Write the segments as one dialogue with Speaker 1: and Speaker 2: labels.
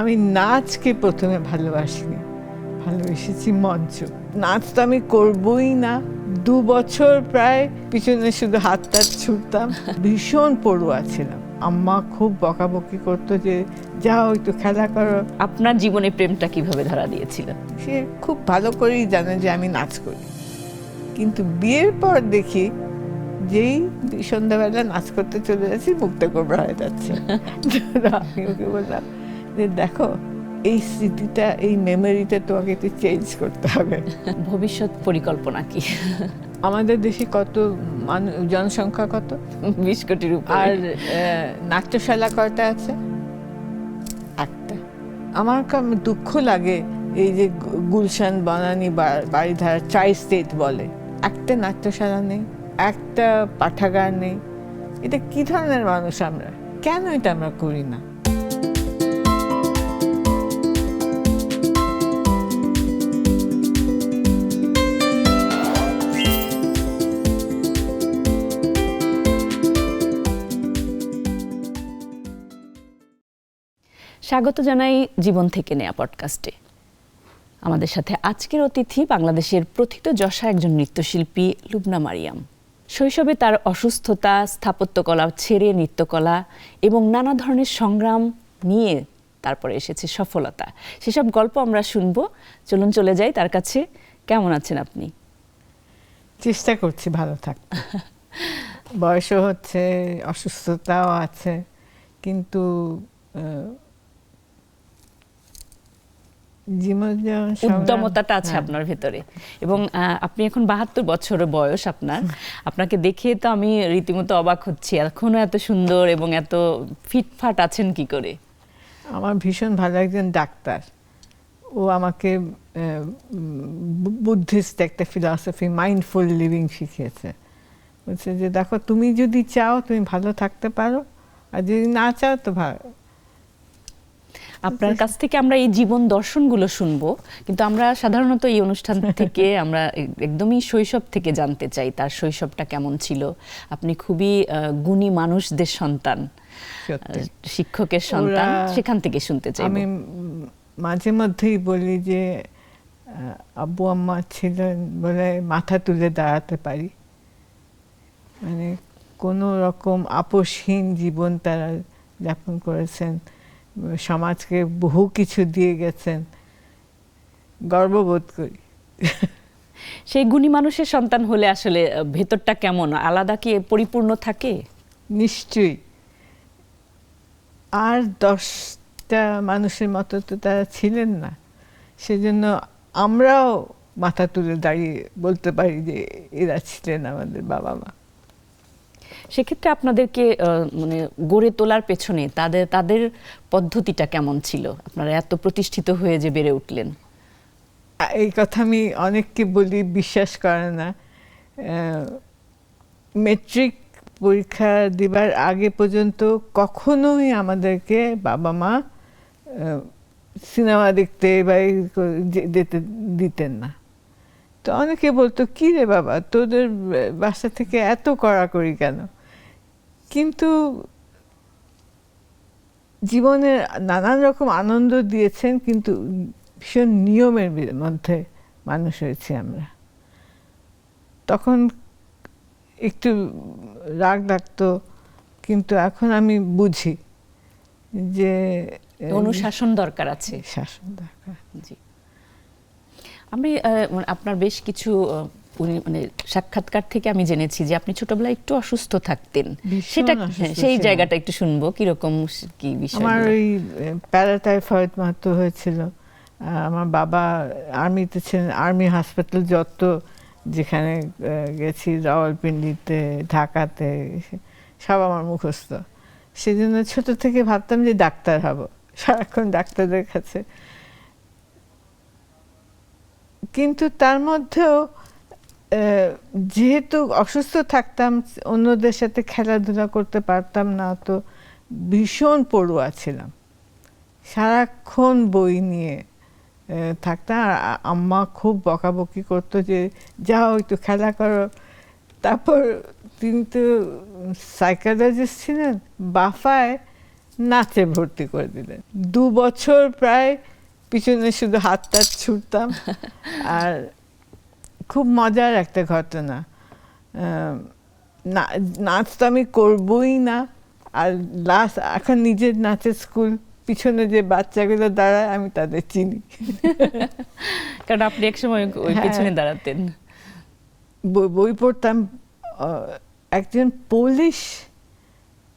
Speaker 1: আমি নাচকে প্রথমে ভালোবাসিনি, ভালোবেসেছি মঞ্চ। নাচ তো আমি করবই না। 2 বছর প্রায় পিছনে শুধু হাত টাত ছুটতাম, ভীষণ পড়ুয়া ছিলাম। আম্মা খুব বকাবকি করতো যে যাও একটু খেলা করো।
Speaker 2: আপনার জীবনে প্রেমটা কিভাবে ধরা দিয়েছিল?
Speaker 1: সে খুব ভালো করেই জানে যে আমি নাচ করি, কিন্তু বিয়ের পর দেখি যেই সন্ধ্যাবেলা নাচ করতে চলে যাচ্ছি মুক্তা কোবরা হয়ে যাচ্ছে। আমি ওকে বললাম যে দেখো, এই স্মৃতিটা, এই মেমোরিটা তোমাকে একটু চেঞ্জ করতে হবে।
Speaker 2: ভবিষ্যৎ পরিকল্পনা কি?
Speaker 1: আমাদের দেশে কত জনসংখ্যা কত,
Speaker 2: 20 কোটির উপর।
Speaker 1: আর নাট্যশালা কয়টা আছে? একটা। আমার দুঃখ লাগে এই যে গুলশান, বনানী, বাড়িধারা, ট্রাই স্টেট বলে, একটা নাট্যশালা নেই, একটা পাঠাগার নেই। এটা কি ধরনের মানুষ আমরা? কেন এটা আমরা করি না?
Speaker 2: স্বাগত জানাই জীবন থেকে নেয়া পডকাস্টে। আমাদের সাথে আজকের অতিথি বাংলাদেশের প্রথিতযশা একজন নৃত্যশিল্পী লুবনা মারিয়াম। শৈশবে তার অসুস্থতা, স্থাপত্যকলা ছেড়ে নৃত্যকলা এবং নানা ধরনের সংগ্রাম নিয়ে তারপরে এসেছে সফলতা। সেসব গল্প আমরা শুনবো। চলুন চলে যাই তার কাছে। কেমন আছেন আপনি?
Speaker 1: চেষ্টা করছি ভালো থাকতে। বয়সও হচ্ছে, অসুস্থতাও আছে, কিন্তু
Speaker 2: উদ্যমতাটা আছে আপনার ভেতরে। এবং আপনি এখন 72 বছরের বয়স আপনার। আপনাকে দেখে তো আমি রীতিমতো অবাক হচ্ছি, এখনো এত সুন্দর এবং এত ফিটফাট আছেন কি করে?
Speaker 1: আমার ভীষণ ভালো একজন ডাক্তার, ও আমাকে বুদ্ধিস্ট একটা ফিলসফি, মাইন্ডফুল লিভিং শিখিয়েছে। বলছে যে দেখো, তুমি যদি চাও তুমি ভালো থাকতে পারো, আর যদি না চাও তো
Speaker 2: আপনার কাছ থেকে আমরা এই জীবন দর্শনগুলো শুনবো, কিন্তু আমরা সাধারণত এই অনুষ্ঠান থেকে আমরা একদমই শৈশব থেকে জানতে চাই তার শৈশবটা কেমন ছিল। আপনি খুবই গুণী মানুষদের সন্তান, শিক্ষকের সন্তান, সেখান থেকে শুনতে চাই।
Speaker 1: আমি মাঝে মধ্যেই বলি যে আব্বু আম্মা ছিলেন বলে মাথা তুলে দাঁড়াতে পারি। মানে কোনো রকম আপোষহীন জীবন তারা যাপন করেছেন, সমাজকে বহু কিছু দিয়ে গেছেন, গর্ববোধ করি।
Speaker 2: সেই গুণী মানুষের সন্তান হলে আসলে ভেতরটা কেমন আলাদা, কি পরিপূর্ণ থাকে?
Speaker 1: নিশ্চয়ই। আর 10টা মানুষের মতো তো তারা ছিলেন না, সেজন্য আমরাও মাথা তুলে দাঁড়িয়ে বলতে পারি যে এরা ছিলেন আমাদের বাবা মা।
Speaker 2: সেক্ষেত্রে আপনাদেরকে মানে গড়ে তোলার পেছনে তাদের পদ্ধতিটা কেমন ছিল? আপনারা এত প্রতিষ্ঠিত হয়ে যে বেড়ে উঠলেন।
Speaker 1: এই কথা আমি অনেককে বলি, বিশ্বাস করে না। মেট্রিক পরীক্ষা দিবার আগে পর্যন্ত কখনোই আমাদেরকে বাবা মা সিনেমা দেখতে বা যেতে দিতেন না। তো অনেকে বলতো, কি রে বাবা, তোদের বাসা থেকে এত কড়াকড়ি কেন? কিন্তু জীবনের নানান রকম আনন্দ দিয়েছেন, কিন্তু ভীষণ নিয়মের মধ্যে মানুষ হয়েছি আমরা। তখন একটু রাগ লাগতো, কিন্তু এখন আমি বুঝি যে
Speaker 2: অনুশাসন দরকার আছে,
Speaker 1: শাসন দরকার।
Speaker 2: জি। আমি আপনার বেশ কিছু মানে সাক্ষাৎকার থেকে আমি জেনেছি যে আপনি ছোটবেলায় একটু অসুস্থ থাকতেন। সেটা সেই জায়গাটা একটু শুনবো, কিরকম কি বিষয়?
Speaker 1: আমার ওই প্যারাটাইফয়েড মতো হয়েছিল। আমার বাবা আর্মিতে ছিলেন, আর্মি হাসপাতাল যত যেখানে গেছি, রাওয়ালপিন্ডিতে, ঢাকাতে, সব আমার মুখস্থ। সেজন্য ছোট থেকে ভাবতাম যে ডাক্তার হব, সারাক্ষণ ডাক্তারদের কাছে। কিন্তু তার মধ্যেও যেহেতু অসুস্থ থাকতাম, অন্যদের সাথে খেলাধুলা করতে পারতাম না, তো ভীষণ পড়ুয়া ছিলাম, সারাক্ষণ বই নিয়ে থাকতাম। আর আম্মা খুব বকাবকি করতো যে যাও একটু খেলা করো। তারপর তিনি তো সাইকোলজিস্ট ছিলেন, বাফায় নাচে ভর্তি করে দিলেন। 2 বছর প্রায় পিছনে শুধু হাত টাত ছুটতাম। আর খুব মজার একটা ঘটনা, নাচ তো আমি করবই না। আর লাস্ট এখন নিজের নাচের স্কুল, পিছনে যে বাচ্চাগুলো দাঁড়ায় আমি তাদের চিনি।
Speaker 2: কারণ আপনি একসময় ওই পিছনে দাঁড়াতেন।
Speaker 1: বই পড়তাম। একজন পোলিশ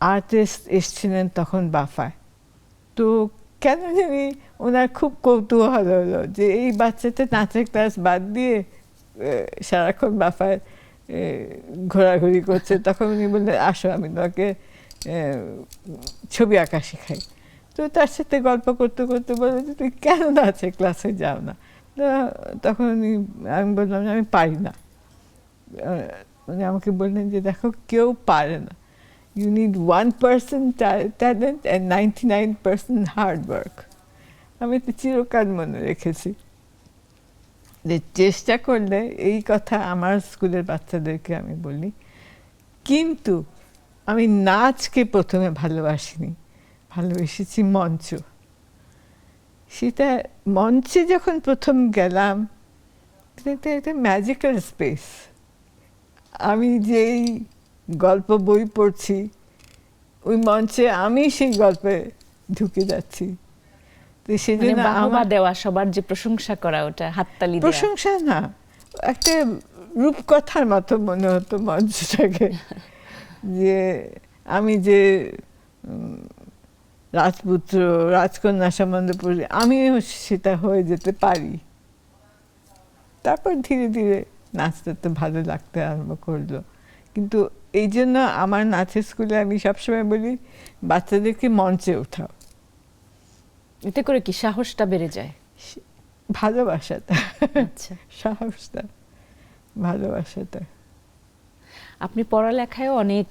Speaker 1: আর্টিস্ট এসেছিলেন তখন বাফায়। তো কেন জানি ওনার খুব কৌতূহল হলো যে এই বাচ্চাটা নাচের ক্লাস বাদ দিয়ে সারাক্ষণ বাফায় ঘোরাঘুরি করছে। তখন উনি বললেন, আসো আমি তোমাকে ছবি আঁকা শেখাই। তো তার সাথে গল্প করতে করতে বললো যে তুই কেন নাচের ক্লাসে যাও না? তখন আমি বললাম যে আমি পারি না। উনি আমাকে বললেন যে দেখো, কেউ পারে না। You need 1% talent and 99% hard work. আমি তো চিরকাল মনে রেখেছি যে চেষ্টা করলে, এই কথা আমার স্কুলের বাচ্চাদেরকে আমি বলি। কিন্তু আমি নাচকে প্রথমে ভালোবাসিনি, ভালোবেসেছি মঞ্চ। সেটা মঞ্চে যখন প্রথম গেলাম, এটা একটা ম্যাজিক্যাল স্পেস। আমি যেই গল্প বই পড়ছি, ওই মঞ্চে আমি সেই গল্পে ঢুকে যাচ্ছি। তো সেজন্য
Speaker 2: বাহবা দেওয়া, সবার যে প্রশংসা করা, ওটা হাততালি দেওয়া।
Speaker 1: প্রশংসা না, একটা রূপকথার মতো মনে হতো মঞ্চটাকে। যে আমি যে রাজপুত্র রাজকন্যা সম্বন্ধে পড়ি, আমিও সেটা হয়ে যেতে পারি। তারপর ধীরে ধীরে নাচতে তো ভালো লাগতে আরম্ভ করলো। কিন্তু এই জন্য আমার নাচের স্কুলে আমি সবসময় বলি, বাচ্চাদেরকে মঞ্চে ওঠাও।
Speaker 2: এতে করে কি সাহসটা বেড়ে যায়?
Speaker 1: ভালোবাসাটা,
Speaker 2: আচ্ছা,
Speaker 1: সাহসটা, ভালোবাসাটা।
Speaker 2: আপনি পড়ালেখায় অনেক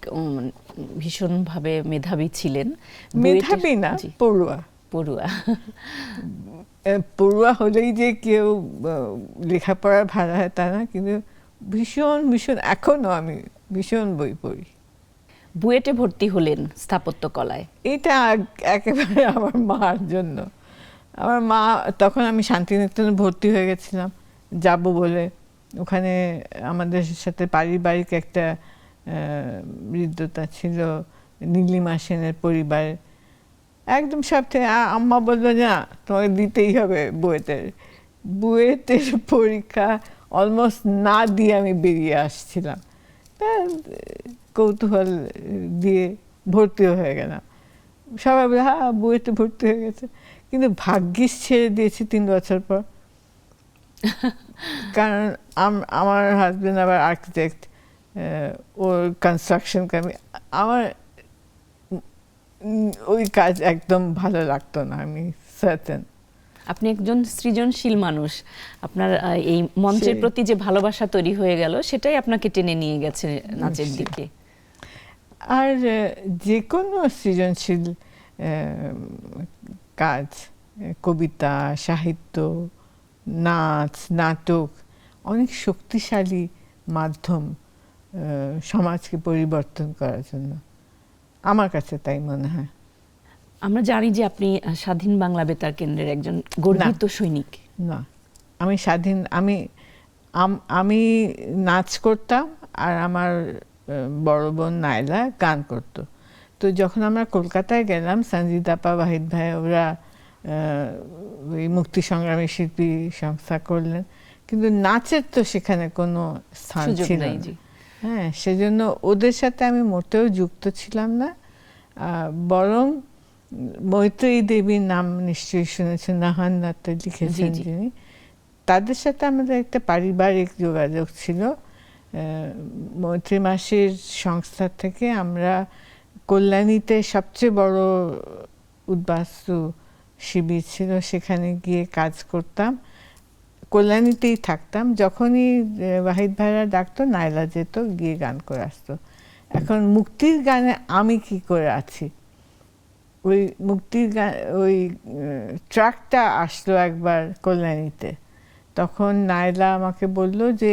Speaker 2: ভীষণভাবে মেধাবী ছিলেন।
Speaker 1: মেধাবী না, পড়ুয়া।
Speaker 2: পড়ুয়া।
Speaker 1: পড়ুয়া হলেই যে কেউ লেখাপড়ার ভাড়া হয় তা না, কিন্তু ভীষণ ভীষণ এখনো আমি ভীষণ বই পড়ি।
Speaker 2: বুয়েটে ভর্তি হলেন স্থাপত্য কলায়।
Speaker 1: এটা একেবারে আমার মার জন্য। আমার মা, তখন আমি শান্তিনিকেতনে ভর্তি হয়ে গেছিলাম যাব বলে। ওখানে আমাদের সাথে পারিবারিক একটা হৃদ্যতা ছিল, নীলিমা সেনের পরিবার। একদম সব থেকে আম্মা বললো, না তোমাকে দিতেই হবে বুয়েটের পরীক্ষা অলমোস্ট না দিয়ে আমি বেরিয়ে আসছিলাম। কৌতূহল দিয়ে ভর্তিও হয়ে গেলাম। সবাই বলে, হ্যাঁ বুয়েটে ভর্তি হয়ে গেছে। কিন্তু ভাগ্যিস ছেড়ে দিয়েছি 3 বছর পর। কারণ আমার হাজবেন্ড আবার আর্কিটেক্ট, ওর কনস্ট্রাকশন কামি। আমার ওই কাজ একদম ভালো লাগতো না, আমি সার্টেন।
Speaker 2: আপনি একজন সৃজনশীল মানুষ, আপনার এই মঞ্চের প্রতি যে ভালোবাসা তৈরি হয়ে গেল, সেটাই আপনাকে টেনে নিয়ে গেছে নাচের দিকে।
Speaker 1: আর যে কোনো সৃজনশীল কাজ, কবিতা, সাহিত্য, নাচ, নাটক অনেক শক্তিশালী মাধ্যম সমাজকে পরিবর্তন করার জন্য, আমার কাছে তাই মনে হয়।
Speaker 2: আমরা জানি যে আপনি স্বাধীন বাংলা বেতার কেন্দ্রের একজন গর্বিত সৈনিক।
Speaker 1: না, আমি স্বাধীন, আমি নাচ করতাম আর আমার বড় বোন নাইলা গান করতো। তো যখন আমরা কলকাতায় গেলাম, সঞ্জিত আপা, ওয়াহিদ ভাই ওরা ওই মুক্তি সংগ্রামী শিল্পী সংস্থা করলেন, কিন্তু নাচের তো সেখানে কোনো স্থান ছিল না। হ্যাঁ, সেজন্য ওদের সাথে আমি মোটেও যুক্ত ছিলাম না। বরং মৈত্রেয়ী দেবীর নাম নিশ্চয়ই শুনেছেন, নাহান নাট্য লিখেছেন যিনি, তাদের সাথে আমাদের একটা পারিবারিক যোগাযোগ ছিল। মৈত্রী মাসির সংস্থা থেকে আমরা কল্যাণীতে সবচেয়ে বড় উদ্বাস্তু শিবির ছিল, সেখানে গিয়ে কাজ করতাম, কল্যাণীতেই থাকতাম। যখনই ওয়াহিদ ভাইরা ডাকতো, নাইলা যেত, গিয়ে গান করে আসতো। এখন মুক্তির গানে আমি কি করে আছি, ওই মুক্তির গান, ওই ট্রাকটা আসলো একবার কল্যাণীতে, তখন নাইলা আমাকে বলল যে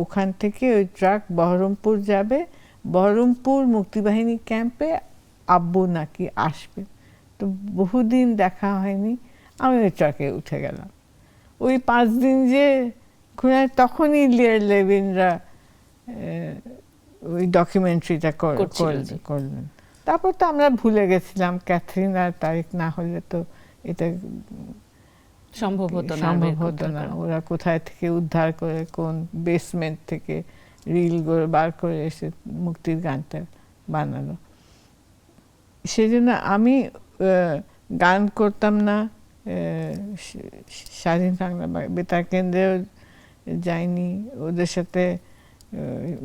Speaker 1: ওখান থেকে ওই ট্রাক বহরমপুর যাবে, বহরমপুর মুক্তিবাহিনী ক্যাম্পে আব্বু নাকি আসবে। তো বহুদিন দেখা হয়নি, আমি ওই ট্রাকে উঠে গেলাম। ওই 5 দিন যে ঘুরে, তখনই লিয়ার লেভিনরা ওই ডকুমেন্টারিটা
Speaker 2: করছিল, জি।
Speaker 1: করলেন। তারপর তো আমরা ভুলে গেছিলাম, ক্যাথরিন আর তারিক না হলে তো এটা
Speaker 2: সম্ভব হতো না,
Speaker 1: সম্ভব
Speaker 2: বের করতে
Speaker 1: হতো না।
Speaker 2: পারা।
Speaker 1: ওরা কোথায় থেকে উদ্ধার করে, কোন বেসমেন্ট থেকে রিল করে বার করে এসে মুক্তির গানটা বানালো। সেই জন্য আমি গান করতাম না, স্বাধীন বাংলা বেতার কেন্দ্রেও যাইনি ওদের সাথে,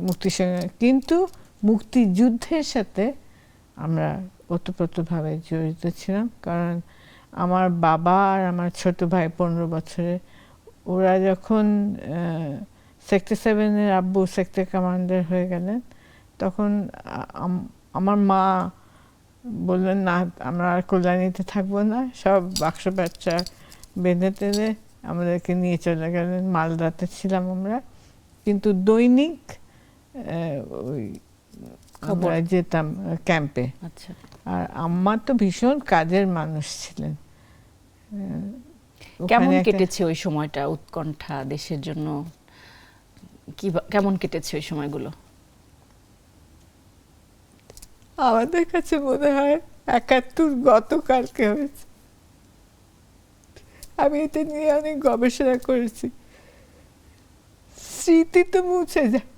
Speaker 1: মুক্তির সঙ্গে। কিন্তু মুক্তিযুদ্ধের সাথে আমরা ওতপ্রোতভাবে জড়িত ছিলাম, কারণ আমার বাবা আর আমার ছোট ভাই 15 বছরে, ওরা যখন সেক্টর 7-এর আব্বু সেক্টর কমান্ডার হয়ে গেলেন, তখন আমার মা বললেন, না আমরা আর কল্যাণীতে থাকবো না, সব বাক্স বাচ্চা বেঁধে টেঁধে আমাদেরকে নিয়ে চলে গেলেন। মালদাতে ছিলাম আমরা, কিন্তু দৈনিক ওই আমরা যেতাম ক্যাম্পে।
Speaker 2: আচ্ছা,
Speaker 1: আর আম্মা তো ভীষণ কাজের মানুষ ছিলেন।
Speaker 2: কেমন কেটেছে ওই সময়টা, উৎকণ্ঠা দেশের জন্য, কেমন কেটেছে ওই সময়গুলো?
Speaker 1: আমাদের কাছে মনে হয় 71 গতকালকে হয়েছে। আমি এটা নিয়ে অনেক গবেষণা করেছি। স্মৃতি তো মুছে যায়,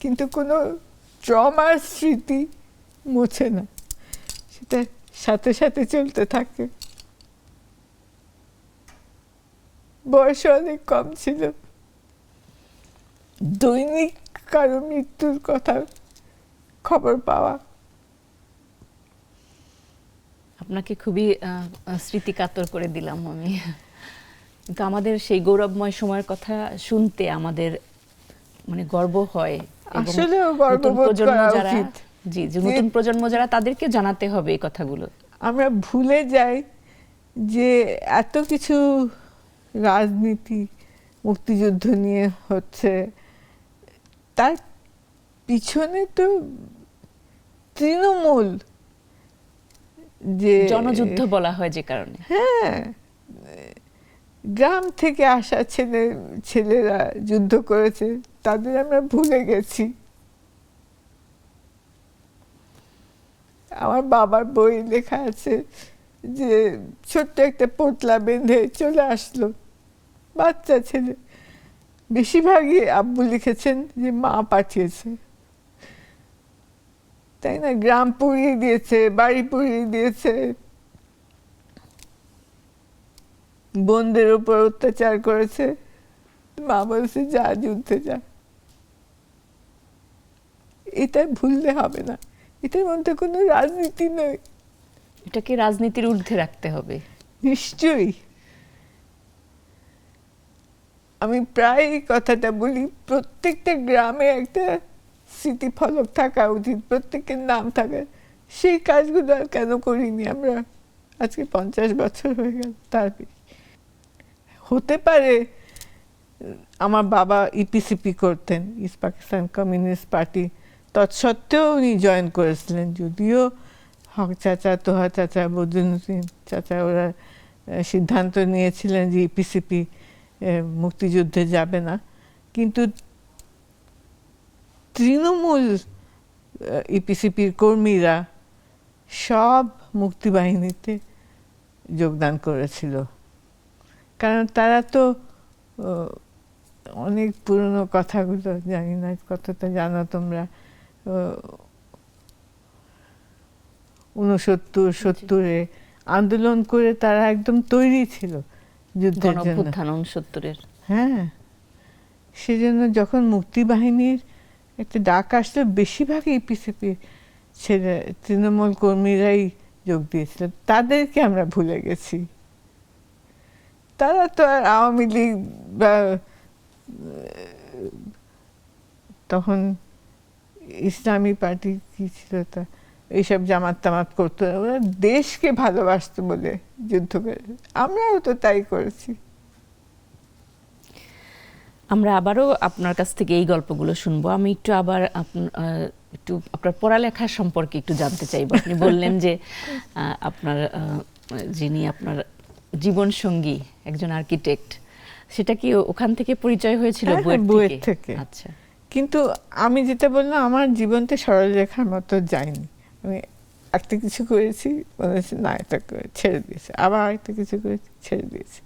Speaker 1: কিন্তু কোনো ট্রমার স্মৃতি মুছে না, সেটা সাথে সাথে চলতে থাকে। বয়স অনেক কম ছিল, দৈনিক কারো মৃত্যুর কথা খবর পাওয়া।
Speaker 2: আপনাকে খুবই স্মৃতিকাতর করে দিলাম আমি, কিন্তু আমাদের সেই গৌরবময় সময়ের কথা শুনতে আমাদের মানে গর্ব হয়।
Speaker 1: আসলেও গর্ববোধ করা উচিত।
Speaker 2: জি, যে নতুন প্রজন্ম যারা, তাদেরকে জানাতে হবে এই কথাগুলো।
Speaker 1: আমরা ভুলে যাই যে এত কিছু রাজনীতি মুক্তিযুদ্ধ নিয়ে হচ্ছে, তার পিছনে তো তৃণমূল, যে
Speaker 2: জনযুদ্ধ বলা হয় যে কারণে।
Speaker 1: হ্যাঁ, গ্রাম থেকে আসা ছেলেরা যুদ্ধ করেছে, তাদের আমরা ভুলে গেছি। আমার বাবার বই লেখা আছে যে ছোট্ট একটা পোটলা বেঁধে চলে আসলো, বাচ্চা ছেলে। বেশিরভাগই আব্বু লিখেছেন যে মা পাঠিয়েছে, তাই না? গ্রাম পুড়িয়ে দিয়েছে, বাড়ি পুড়িয়ে দিয়েছে, বোনদের উপর অত্যাচার করেছে, মা বলছে যা যুদ্ধে যা। এটা ভুললে হবে না, এটার মধ্যে কোনো রাজনীতি নয়।
Speaker 2: এটাকে রাজনীতির ঊর্ধ্বে রাখতে হবে
Speaker 1: নিশ্চয়ই। আমি প্রায় এই কথাটা বলি, প্রত্যেকটা গ্রামে একটা স্মৃতিফলক থাকা উচিত, প্রত্যেকের নাম থাকা। সেই কাজগুলো আর কেন করিনি আমরা? আজকে 50 বছর হয়ে গেল। তার হতে পারে আমার বাবা ইপিসিপি করতেন, ইস্ট পাকিস্তান কমিউনিস্ট পার্টি, তৎসত্ত্বেও উনি জয়েন করেছিলেন। যদিও হক চাচা, তোহা চাচা, বদরুদ্দিন চাচা ওরা সিদ্ধান্ত নিয়েছিলেন যে ইপিসিপি মুক্তিযুদ্ধে যাবে না, কিন্তু তৃণমূল ইপিসিপির কর্মীরা সব মুক্তিবাহিনীতে যোগদান করেছিল, কারণ তারা তো অনেক পুরনো কথাগুলো, জানি না কতটা জানো তোমরা, 69-70-এ আন্দোলন করে তারা একদম তৈরি ছিল যুদ্ধের জন্য।
Speaker 2: গণঅভ্যুত্থান 69-এর।
Speaker 1: হ্যাঁ, সেজন্য যখন মুক্তিবাহিনীর একটা ডাক আসলো, বেশিরভাগ ইপিসিপি ছেলে তৃণমূল কর্মীরাই যোগ দিয়েছিল। তাদেরকে আমরা ভুলে গেছি। তারা তো আর আওয়ামী লীগ বা তখন ইসলামী পার্টি কি ছিল, তা এইসব জামাত তামাত করতো, ওরা দেশকে ভালোবাসতো বলে যুদ্ধ করে। আমরাও তো তাই করেছি।
Speaker 2: আমরা আবারও আপনার কাছ থেকে এই গল্পগুলো শুনবো। আমি একটু আবার একটু আপনার পড়ালেখার সম্পর্কে একটু জানতে চাইব। আপনি বললেন যে আপনার যিনি আপনার জীবন সঙ্গী একজন আর্কিটেক্ট, সেটা কি ওখান থেকে পরিচয় হয়েছিল?
Speaker 1: হ্যাঁ, বইয়ের থেকে।
Speaker 2: আচ্ছা।
Speaker 1: কিন্তু আমি যেটা বললাম, আমার জীবনটা সরলরেখার মতো যায়নি। আমি একটা কিছু করেছি, মনে হচ্ছে না, এটা করে ছেড়ে দিয়েছে, আবার একটা কিছু করেছি, ছেড়ে দিয়েছি।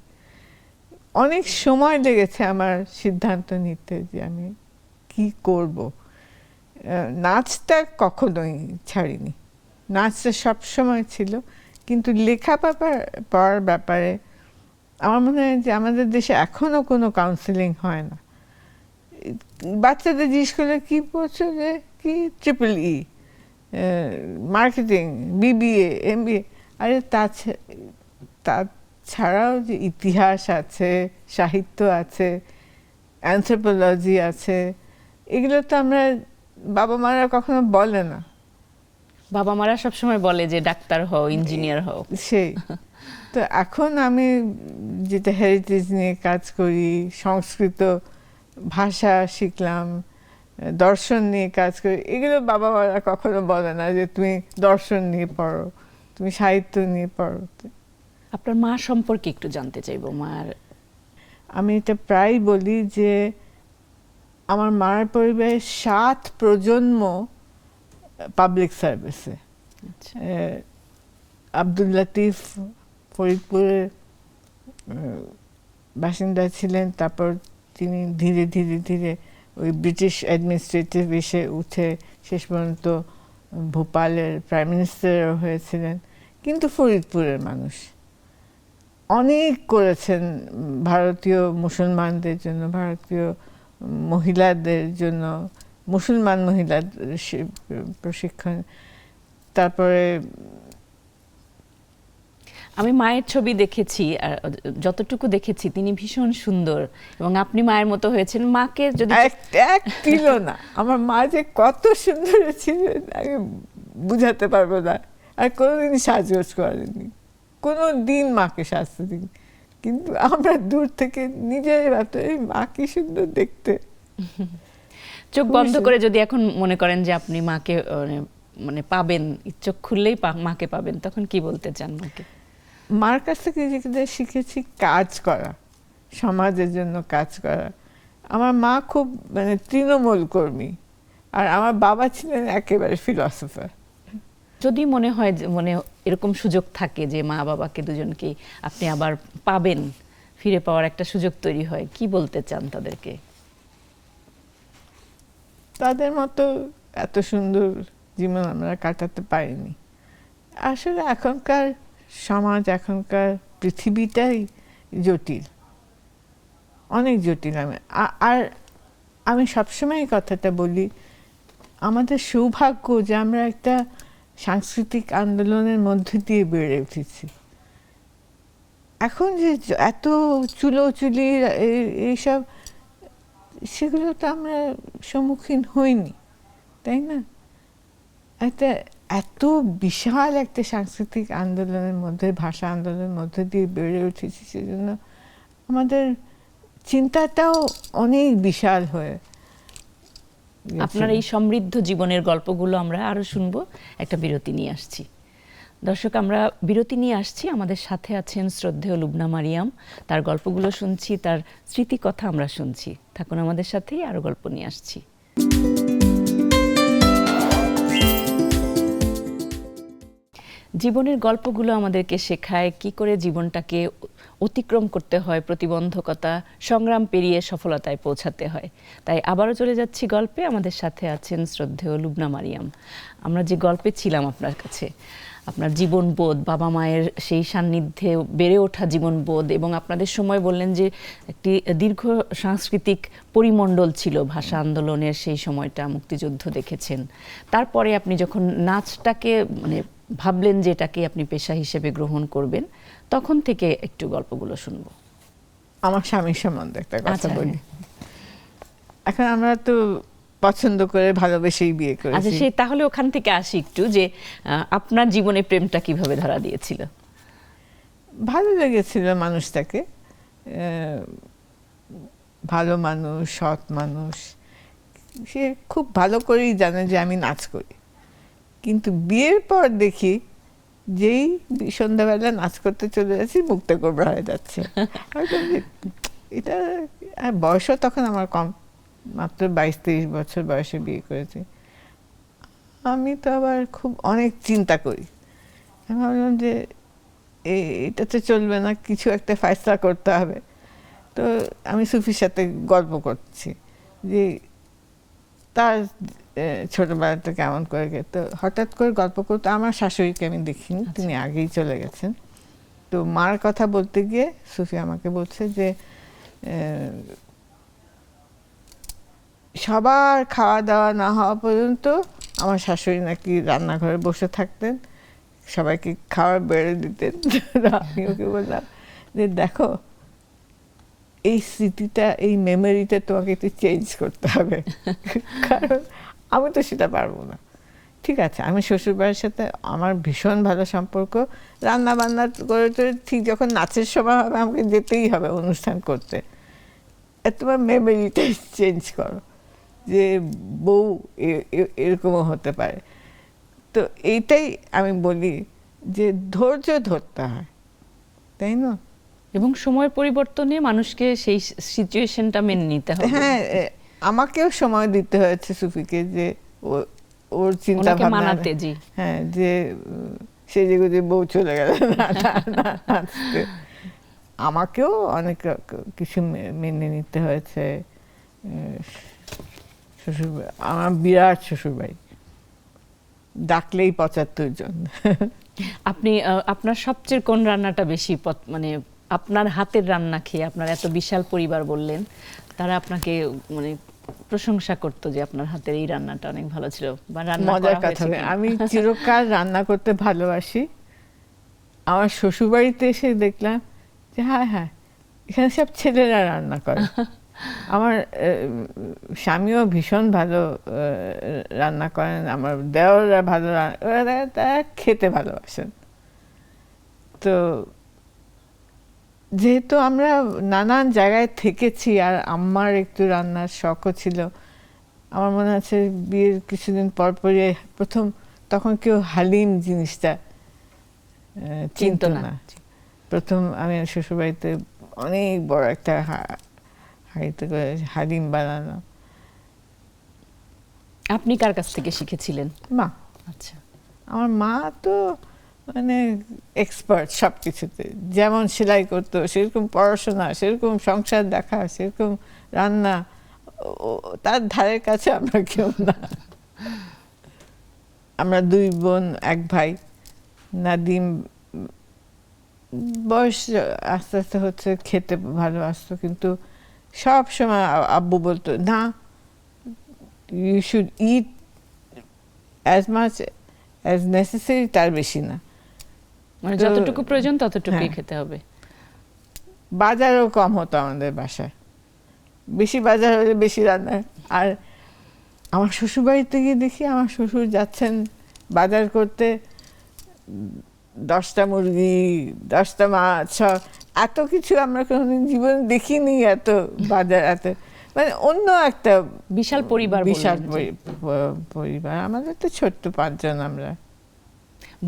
Speaker 1: অনেক সময় লেগেছে আমার সিদ্ধান্ত নিতে যে আমি কি করব। নাচটা কখনোই ছাড়িনি, নাচটা সবসময় ছিল। কিন্তু পড়ার ব্যাপারে আমার মনে হয় যে আমাদের দেশে এখনো কোনো কাউন্সিলিং হয় না। বাচ্চাদের জিজ্ঞেস করলে কি পড়ছো, যে কি ট্রিপল মার্কেটিং, বিবিএ, এমবিএ। আরে তাছাড়াও যে ইতিহাস আছে, সাহিত্য আছে, অ্যানথ্রোপোলজি আছে, এগুলো তো আমরা বাবা মারা কখনো বলে না।
Speaker 2: বাবা মারা সবসময় বলে যে ডাক্তার হও, ইঞ্জিনিয়ার হও।
Speaker 1: সেই তো এখন আমি যেটা হেরিটেজ নিয়ে কাজ করি, সংস্কৃত ভাষা শিখলাম, দর্শন নিয়ে কাজ করি, এগুলো বাবা মারা কখনো বলে না যে তুমি দর্শন নিয়ে পড়ো, তুমি সাহিত্য নিয়ে পড়ো।
Speaker 2: আপনার মা সম্পর্কে একটু জানতে চাইবো। মার,
Speaker 1: আমি এটা প্রায় বলি যে আমার মার পরিবারের 7 প্রজন্ম পাবলিক সার্ভিসে।
Speaker 2: আচ্ছা।
Speaker 1: আব্দুল লতিফ ফরিদপুরের বাসিন্দা ছিলেন, তারপর তিনি ধীরে ধীরে ধীরে ওই ব্রিটিশ অ্যাডমিনিস্ট্রেটিভ এসে উঠে শেষ পর্যন্ত ভোপালের প্রাইম মিনিস্টারও হয়েছিলেন। কিন্তু ফরিদপুরের মানুষ অনেক করেছেন ভারতীয় মুসলমানদের জন্য, ভারতীয় মহিলাদের জন্য, মুসলমান মহিলাদের প্রশিক্ষণ। তারপরে
Speaker 2: আমি মায়ের ছবি দেখেছি, আর যতটুকু দেখেছি তিনি ভীষণ সুন্দর, এবং আপনি মায়ের মতো হয়েছেন। মাকে যদি
Speaker 1: এক কিলো না, আমার মা যে কত সুন্দর ছিল আমি বুঝাতে পারবো না। আর কোনোদিন সাজগোজ করেনি, কোনো দিন মাকে সাজতে দিন। কিন্তু আমরা দূর থেকে নিজের ভাবতে, এই মা কি সুন্দর দেখতে।
Speaker 2: চোখ বন্ধ করে যদি এখন মনে করেন যে আপনি মাকে মানে পাবেন, চোখ খুললেই মাকে পাবেন, তখন কি বলতে চান মাকে?
Speaker 1: মার কাছ থেকে যেটা শিখেছি কাজ করা, সমাজের জন্য কাজ করা। আমার মা খুব মানে তৃণমূল কর্মী, আর আমার বাবা ছিলেন একেবারে ফিলসফার।
Speaker 2: যদি মনে হয় যে মনে এরকম সুযোগ থাকে যে মা বাবাকে দুজনকেই আপনি আবার পাবেন, ফিরে পাওয়ার একটা সুযোগ তৈরি হয়, কি বলতে চান তাদেরকে?
Speaker 1: তাদের মতো এত সুন্দর জীবন আমরা কাটাতে পারিনি। আসলে এখনকার সমাজ, এখনকার পৃথিবীটাই জটিল, অনেক জটিল। আর আমি সবসময় এই কথাটা বলি, আমাদের সৌভাগ্য যে আমরা একটা সাংস্কৃতিক আন্দোলনের মধ্যে দিয়ে বেড়ে উঠেছি। এখন যে এত চুলোচুলি এইসব, সেগুলো তো আমরা সম্মুখীন হইনি, তাই না? একটা এত বিশাল একটা সাংস্কৃতিক আন্দোলনের মধ্যে, ভাষা আন্দোলনের মধ্যে দিয়ে বেড়ে উঠেছি, সেজন্য আমাদের চিন্তাটাও অনেক বিশাল হয়ে।
Speaker 2: আপনার এই সমৃদ্ধ জীবনের গল্পগুলো আমরা আরো শুনবো। একটা বিরতি নিয়ে আসছি। দর্শক, আমরা বিরতি নিয়ে আসছি। আমাদের সাথে আছেন শ্রদ্ধেয় লুবনা মারিয়াম। তার গল্পগুলো শুনছি, তার স্মৃতিকথা আমরা শুনছি। থাকুন আমাদের সাথেই, আরো গল্প নিয়ে আসছি। জীবনের গল্পগুলো আমাদেরকে শেখায় কি করে জীবনটাকে অতিক্রম করতে হয়, প্রতিবন্ধকতা সংগ্রাম পেরিয়ে সফলতায় পৌঁছাতে হয়। তাই আবারও চলে যাচ্ছি গল্পে। আমাদের সাথে আছেন শ্রদ্ধেয় লুবনা মারিয়াম। আমরা যে গল্পে ছিলাম আপনার কাছে, আপনার জীবনবোধ, বাবা মায়ের সেই সান্নিধ্যে বেড়ে ওঠা জীবনবোধ, এবং আপনাদের সময় বললেন যে একটি দীর্ঘ সাংস্কৃতিক পরিমণ্ডল ছিল ভাষা আন্দোলনের, সেই সময়টা মুক্তিযুদ্ধ দেখেছেন। তারপরে আপনি যখন নাচটাকে মানে ভাবলেন যে এটাকে আপনি পেশা হিসেবে গ্রহণ করবেন, তখন থেকে একটু গল্পগুলো শুনবো।
Speaker 1: আমার স্বামীর সম্বন্ধে একটা কথা
Speaker 2: আচ্ছা,
Speaker 1: বলি। এখন আমরা তো পছন্দ করে ভালোবেসেই বিয়ে
Speaker 2: আচ্ছা,
Speaker 1: করেছি।
Speaker 2: সেই তাহলে ওখান থেকে আসি একটু, যে আপনার জীবনে প্রেমটা কিভাবে ধরা দিয়েছিল?
Speaker 1: ভালো লেগেছিল মানুষটাকে, ভালো মানুষ, সৎ মানুষ, সে খুব ভালো করেই জানে যে আমি নাচ করি, কিন্তু বিয়ের পর দেখি যেই সন্ধ্যাবেলা নাচ করতে চলে যাচ্ছি মুখটা গোবরা হয়ে যাচ্ছে। আমি বললাম যে, এটা আর বয়সও তখন আমার কম, মাত্র 22-23 বছর বয়সে বিয়ে করেছি। আমি তো আবার খুব অনেক চিন্তা করি। আমি ভাবলাম যে এটা তো চলবে না, কিছু একটা ফয়সলা করতে হবে। তো আমি সুফির সাথে গল্প করছি যে তার ছোটবেলাটা কেমন করে তো হঠাৎ করে গল্প করতে আমার শাশুড়িকে আমি দেখিনি, তিনি আগেই চলে গেছেন। তো মার কথা বলতে গিয়ে সুফি আমাকে বলছে যে সবার খাওয়া দাওয়া না হওয়া পর্যন্ত আমার শাশুড়ি নাকি রান্নাঘরে বসে থাকতেন, সবাইকে খাবার বেড়ে দিতেন। আমি ওকে বললাম যে দেখো, এই স্মৃতিটা, এই মেমোরিটা তোমাকে একটু চেঞ্জ করতে হবে, কারণ আমি তো সেটা পারবো না। ঠিক আছে, আমি শ্বশুরবাড়ির সাথে আমার ভীষণ ভালো সম্পর্ক, রান্না বান্না করে ঠিক যখন নাচের সময় হবে আমাকে যেতেই হবে অনুষ্ঠান করতে। তোমার মেমোরিটা চেঞ্জ করো যে বউ এরকমও হতে পারে। তো এইটাই আমি বলি যে ধৈর্য ধরতে হয়, তাই না?
Speaker 2: এবং সময় পরিবর্তনে মানুষকে সেই সিচুয়েশনটা মেনে নিতে হবে।
Speaker 1: হ্যাঁ, আমাকেও সময় দিতে হয়েছে সুফিকে যে ওর চিন্তা ভাবনা
Speaker 2: মানাতে। জি
Speaker 1: হ্যাঁ, যে সে যে বউ চলে গেল নাচতে, আমাকেও অনেক কিছু মেনে নিতে হয়েছে। শ্বশুর, আমার বিরাট শ্বশুরবাড়ি, ডাকলেই 75 জন।
Speaker 2: আপনি আপনার সবচেয়ে কোন রান্নাটা বেশি মানে আপনার হাতের রান্না খেয়ে আপনার এত বিশাল পরিবার বললেন, তারা আপনাকে মানে প্রশংসা করতো যে আপনার হাতের এই রান্নাটা অনেক ভালো ছিল বা রান্না
Speaker 1: মজার
Speaker 2: করা
Speaker 1: কথা,
Speaker 2: হয়েছে কিনা?
Speaker 1: আমি চিরকাল রান্না করতে ভালোবাসি। আমার শ্বশুরবাড়িতে এসে দেখলাম যে হ্যাঁ, এখানে সব ছেলেরা রান্না করে। আমার স্বামীও ভীষণ ভালো রান্না করেন, আমার দেওররা ভালো তারা খেতে ভালোবাসেন। তো যেহেতু আমরা নানান জায়গায় থেকেছি আর আমার একটু রান্নার শখও ছিল, আমার মনে আছে বিয়ের কিছুদিন পর পরই প্রথম, তখন কেউ হালিম জিনিসটা চিনত না। প্রথম আমি শ্বশুরবাড়িতে অনেক বড় একটা হাঁড়িতে করে হালিম বানানো।
Speaker 2: আপনি কার কাছ থেকে শিখেছিলেন?
Speaker 1: মা।
Speaker 2: আচ্ছা,
Speaker 1: আমার মা তো মানে এক্সপার্ট সব কিছুতে, যেমন সেলাই করতো সেরকম পড়াশোনা, সেরকম সংসার দেখা, সেরকম রান্না, তার ধারের কাছে আমরা কেউ না। আমরা 2 বোন 1 ভাই। নাদিম বয়স আস্তে আস্তে হচ্ছে, খেতে ভালোবাসতো, কিন্তু সব সময় আব্বু বলতো না, you should eat as much as necessary, তার বেশি না।
Speaker 2: মানে যতটুকু প্রয়োজন ততটুকুই
Speaker 1: হ্যাঁ,
Speaker 2: খেতে হবে।
Speaker 1: বাজারও কম হতো আমাদের বাসায়, বেশি বাজার হলে বেশি রান্না। আর আমার শ্বশুরবাড়িতে গিয়ে দেখি আমার শ্বশুর যাচ্ছেন বাজার করতে, 10টা মুরগি, 10টা মাছ, এত কিছু আমরা কোনোদিন জীবনে দেখিনি, এত বাজার, এত মানে অন্য একটা
Speaker 2: বিশাল পরিবার।
Speaker 1: বিশাল পরিবার। আমাদের তো ছোট্ট 5 জন আমরা।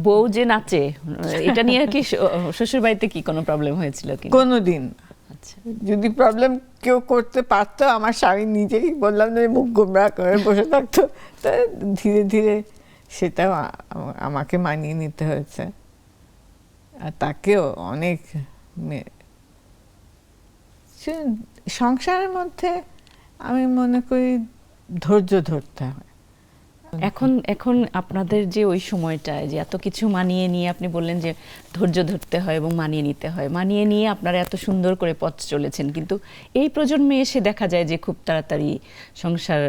Speaker 2: বউ যে নাচে, এটা নিয়ে কি শ্বশুর বাড়িতে কি কোনো প্রবলেম হয়েছিল কি?
Speaker 1: কোনোদিন।
Speaker 2: আচ্ছা,
Speaker 1: যদি প্রবলেম কেউ করতে পারতো, আমার স্বামী নিজেই, বললাম না, মুখ গোমরা করে বসে থাকতো। তা ধীরে ধীরে সেটাও আমাকে মানিয়ে নিতে হয়েছে, আর তাকেও অনেক। সংসারের মধ্যে আমি মনে করি ধৈর্য ধরতে হয়।
Speaker 2: এখন আপনাদের যে ওই সময়টায় যে এত কিছু মানিয়ে নিয়ে, আপনি বললেন যে ধৈর্য ধরতে হয় এবং মানিয়ে নিতে হয়, মানিয়ে নিয়ে আপনারা এত সুন্দর করে পথ চলেছেন, কিন্তু এই প্রজন্মে এসে দেখা যায় যে খুব তাড়াতাড়ি সংসার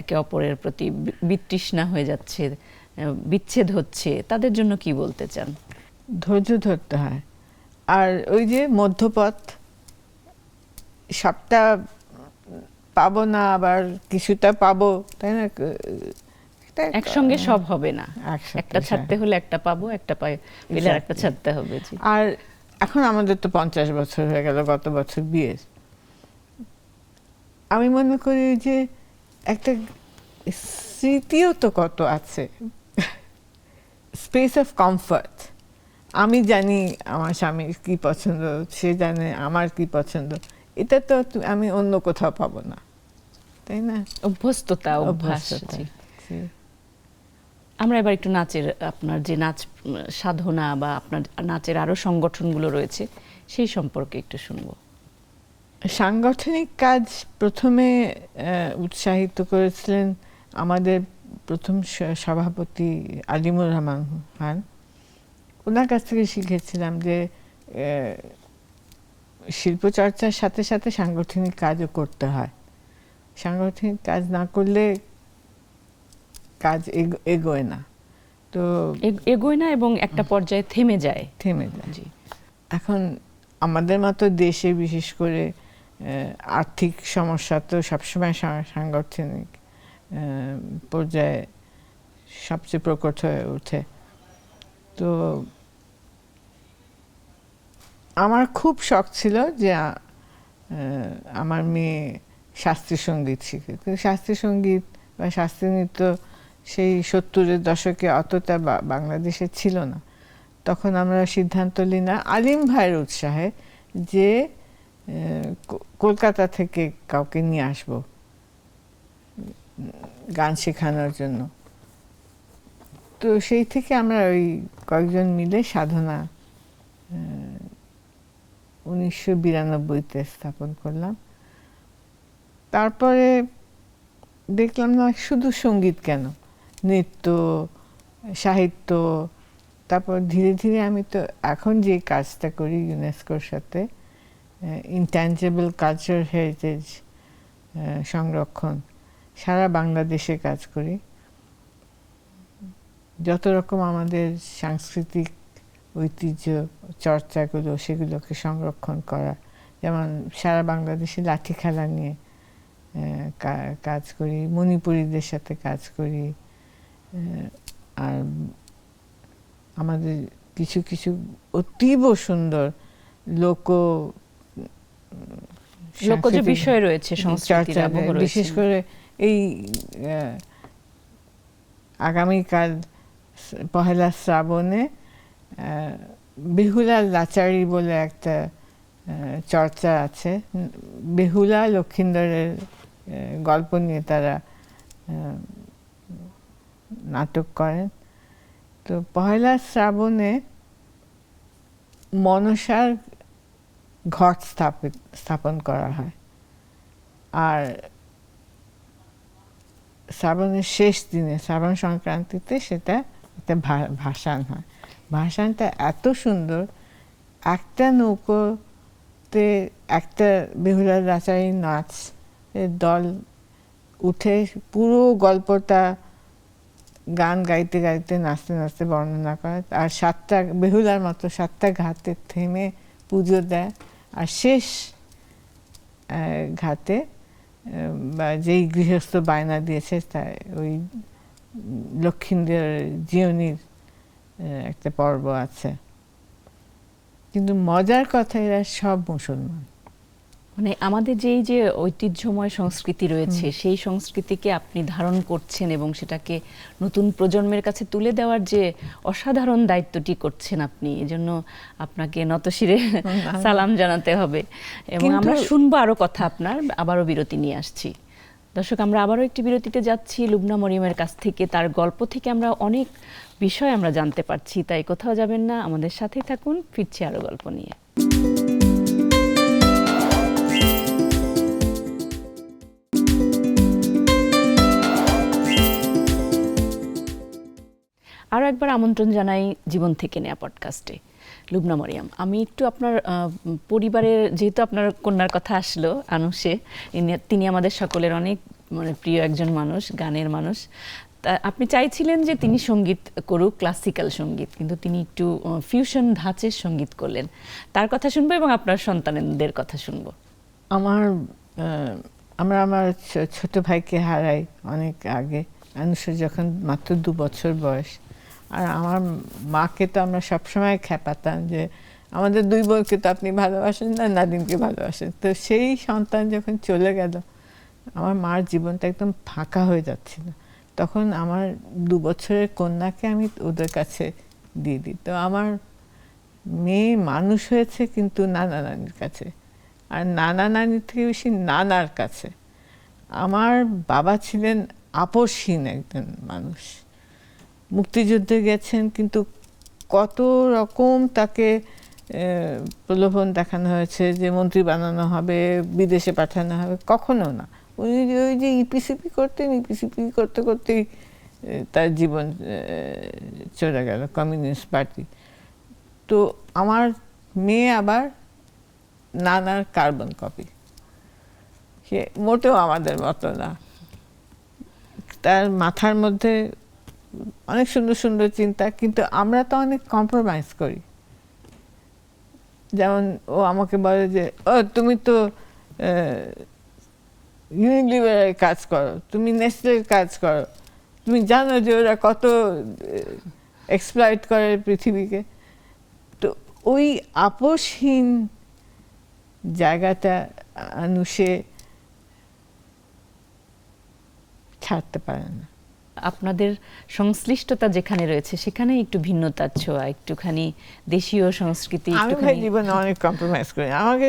Speaker 2: একে অপরের প্রতি বিতৃষ্ণা হয়ে যাচ্ছে, বিচ্ছেদ হচ্ছে, তাদের জন্য কি বলতে চান?
Speaker 1: ধৈর্য ধরতে হয়, আর ওই যে মধ্যপথ, সবটা পাবো না, আবার কিছুটা পাবো, তাই না?
Speaker 2: একসঙ্গে সব হবে না,
Speaker 1: একসাথে,
Speaker 2: একটা ছাড়তে হলে একটা পাবো, একটা পেলে একটা ছাড়তে হবে।
Speaker 1: আর এখন আমাদের তো 50 বছর হয়ে গেল গত বছর বিয়ের। আমি মনে করি যে একটা স্মৃতিও তো কত আছে, স্পেস অফ কমফর্ট। আমি জানি আমার স্বামীর কি পছন্দ, সে জানে আমার কি পছন্দ, এটা তো আমি অন্য কোথাও পাবো না, তাই না?
Speaker 2: অভ্যস্ততা, অভ্যাস।
Speaker 1: অভ্যস্ততা,
Speaker 2: জি।
Speaker 1: জি।
Speaker 2: আমরা এবার একটু নাচের, আপনার যে নাচ সাধনা বা আপনার নাচের আরো সংগঠনগুলো রয়েছে সেই সম্পর্কে একটু শুনবো।
Speaker 1: সাংগঠনিক কাজ প্রথমে উৎসাহিত করেছিলেন আমাদের প্রথম সভাপতি আলিমুর রহমান খান। ওনার কাছ থেকে শিখেছিলাম যে শিল্পচর্চার সাথে সাথে সাংগঠনিক কাজও করতে হয়। সাংগঠনিক কাজ না করলে কাজ এগোয় না, তো
Speaker 2: এগোয় না এবং একটা পর্যায়ে থেমে যায়।
Speaker 1: থেমে যায়।
Speaker 2: জি।
Speaker 1: এখন আমাদের মতো দেশে বিশেষ করে আর্থিক সমস্যা তো সবসময় সাংগঠনিক পর্যায়ে সবচেয়ে প্রকট হয়ে ওঠে। তো আমার খুব শখ ছিল যে আমার মেয়ে শাস্ত্রীয় সঙ্গীত শিখে, কিন্তু শাস্ত্রীয় সঙ্গীত বা শাস্ত্রীয় নৃত্য সেই 70-এর দশকে অতটা বাংলাদেশে ছিল না। তখন আমরা সিদ্ধান্ত নিই না, আলিম ভাইয়ের উৎসাহে, যে কলকাতা থেকে কাউকে নিয়ে আসব গান শেখানোর জন্য। তো সেই থেকে আমরা ওই কয়েকজন মিলে সাধনা 1992-তে স্থাপন করলাম। তারপরে দেখলাম না শুধু সঙ্গীত কেন, নৃত্য, সাহিত্য। তারপর ধীরে ধীরে আমি তো এখন যে কাজটা করি ইউনেস্কোর সাথে, ইনট্যাঞ্জেবল কালচার হেরিটেজ সংরক্ষণ, সারা বাংলাদেশে কাজ করি। যত রকম আমাদের সাংস্কৃতিক ঐতিহ্য চর্চাগুলো, সেগুলোকে সংরক্ষণ করা, যেমন সারা বাংলাদেশে লাঠি খেলা নিয়ে কাজ করি, মণিপুরীদের সাথে কাজ করি, আর আমাদের কিছু কিছু অতীব সুন্দর
Speaker 2: লোকজ বিষয় রয়েছে সংস্কৃতির আবহ রয়েছে।
Speaker 1: বিশেষ করে এই আগামীকাল পহেলা শ্রাবণে বেহুলা লাচারি বলে একটা চর্চা আছে। বেহুলা লক্ষিন্দরের গল্প নিয়ে তারা নাটক করেন। তো পহেলা শ্রাবণে মনসার ঘট স্থাপন করা হয়, আর শ্রাবণের শেষ দিনে, শ্রাবণ সংক্রান্তিতে, সেটা একটা ভাসান হয়। ভাসানটা এত সুন্দর, একটা নৌকোতে একটা বেহুলার লাচারি নাচ দল উঠে পুরো গল্পটা গান গাইতে গাইতে নাচতে নাচতে বর্ণনা করে, আর 7টা বেহুলার মতো 7টা ঘাটে থেমে পুজো দেয়। আর শেষ ঘাটে বা যেই গৃহস্থ বায়না দিয়েছে, তাই ওই লক্ষিন্দর জীবনীর একটা পর্ব আছে। কিন্তু মজার কথা, এরা সব মুসলমান।
Speaker 2: মানে আমাদের যে এই যে ঐতিহ্যময় সংস্কৃতি রয়েছে, সেই সংস্কৃতিকে আপনি ধারণ করছেন এবং সেটাকে নতুন প্রজন্মের কাছে তুলে দেওয়ার যে অসাধারণ দায়িত্বটি করছেন আপনি, এজন্য আপনাকে নতশিরে সালাম জানাতে হবে। এবং আমরা শুনবো আরো কথা আপনার, আবারও বিরতি নিয়ে আসছি। দর্শক, আমরা আবারও একটি বিরতিতে যাচ্ছি। লুবনা মরিয়মের কাছ থেকে, তার গল্প থেকে আমরা অনেক বিষয় আমরা জানতে পারছি, তাই কোথাও যাবেন না, আমাদের সাথেই থাকুন, ফিরছি আরো গল্প নিয়ে। আরও একবার আমন্ত্রণ জানাই জীবন থেকে নেয়া পডকাস্টে। লুবনা মরিয়ম, আমি একটু আপনার পরিবারের, যেহেতু আপনার কন্যার কথা আসলো আনুষে, তিনি আমাদের সকলের অনেক প্রিয় একজন মানুষ, গানের মানুষ। তা আপনি চাইছিলেন যে তিনি সঙ্গীত করুক, ক্লাসিক্যাল সঙ্গীত, কিন্তু তিনি একটু ফিউশন ধাঁচের সঙ্গীত করলেন। তার কথা শুনবো এবং আপনার সন্তানদের কথা শুনবো।
Speaker 1: আমরা আমার ছোট ভাইকে হারাই অনেক আগে, আনুষের যখন মাত্র 2 বছর বয়স। আর আমার মাকে তো আমরা সবসময় খেপাতাম যে আমাদের 2 বোনকে তো আপনি ভালোবাসেন না, নাদিনকে ভালোবাসেন। তো সেই সন্তান যখন চলে গেল, আমার মার জীবনটা একদম ফাঁকা হয়ে যাচ্ছিল। তখন আমার 2 বছরের কন্যাকে আমি ওদের কাছে দিয়ে দিই। তো আমার মেয়ে মানুষ হয়েছে কিন্তু নানা নানির কাছে, আর নানা নানির থেকে বেশি নানার কাছে। আমার বাবা ছিলেন আপসহীন একজন মানুষ, মুক্তিযুদ্ধে গেছেন কিন্তু কত রকম তাকে প্রলোভন দেখানো হয়েছে যে মন্ত্রী বানানো হবে, বিদেশে পাঠানো হবে, কখনো না। ওই যে ইপিসিপি করতেন, ইপিসিপি করতে করতেই তার জীবন চলে গেল কমিউনিস্ট পার্টি। তো আমার মেয়ে আবার নানার কার্বন কপি, সে মোটেও আমাদের মতো না। তার মাথার মধ্যে অনেক সুন্দর সুন্দর চিন্তা, কিন্তু আমরা তো অনেক কম্প্রোমাইজ করি। যেমন ও আমাকে বলে যে তুমি তো ইউনিলিভারের কাজ করো, তুমি নেসলের কাজ করো, তুমি জানো যে ওরা কত এক্সপ্লয়েট করে পৃথিবীকে। তো ওই আপসহীন জায়গাটা সে ছাড়তে পারে না।
Speaker 2: আপনাদের সংশ্লিষ্টতা যেখানে রয়েছে সেখানে একটু ভিন্নতার ছোঁয়া, একটুখানি দেশীয় সংস্কৃতি।
Speaker 1: আমি ভাই জীবনে অনেক কম্প্রোমাইজ করি। আমাকে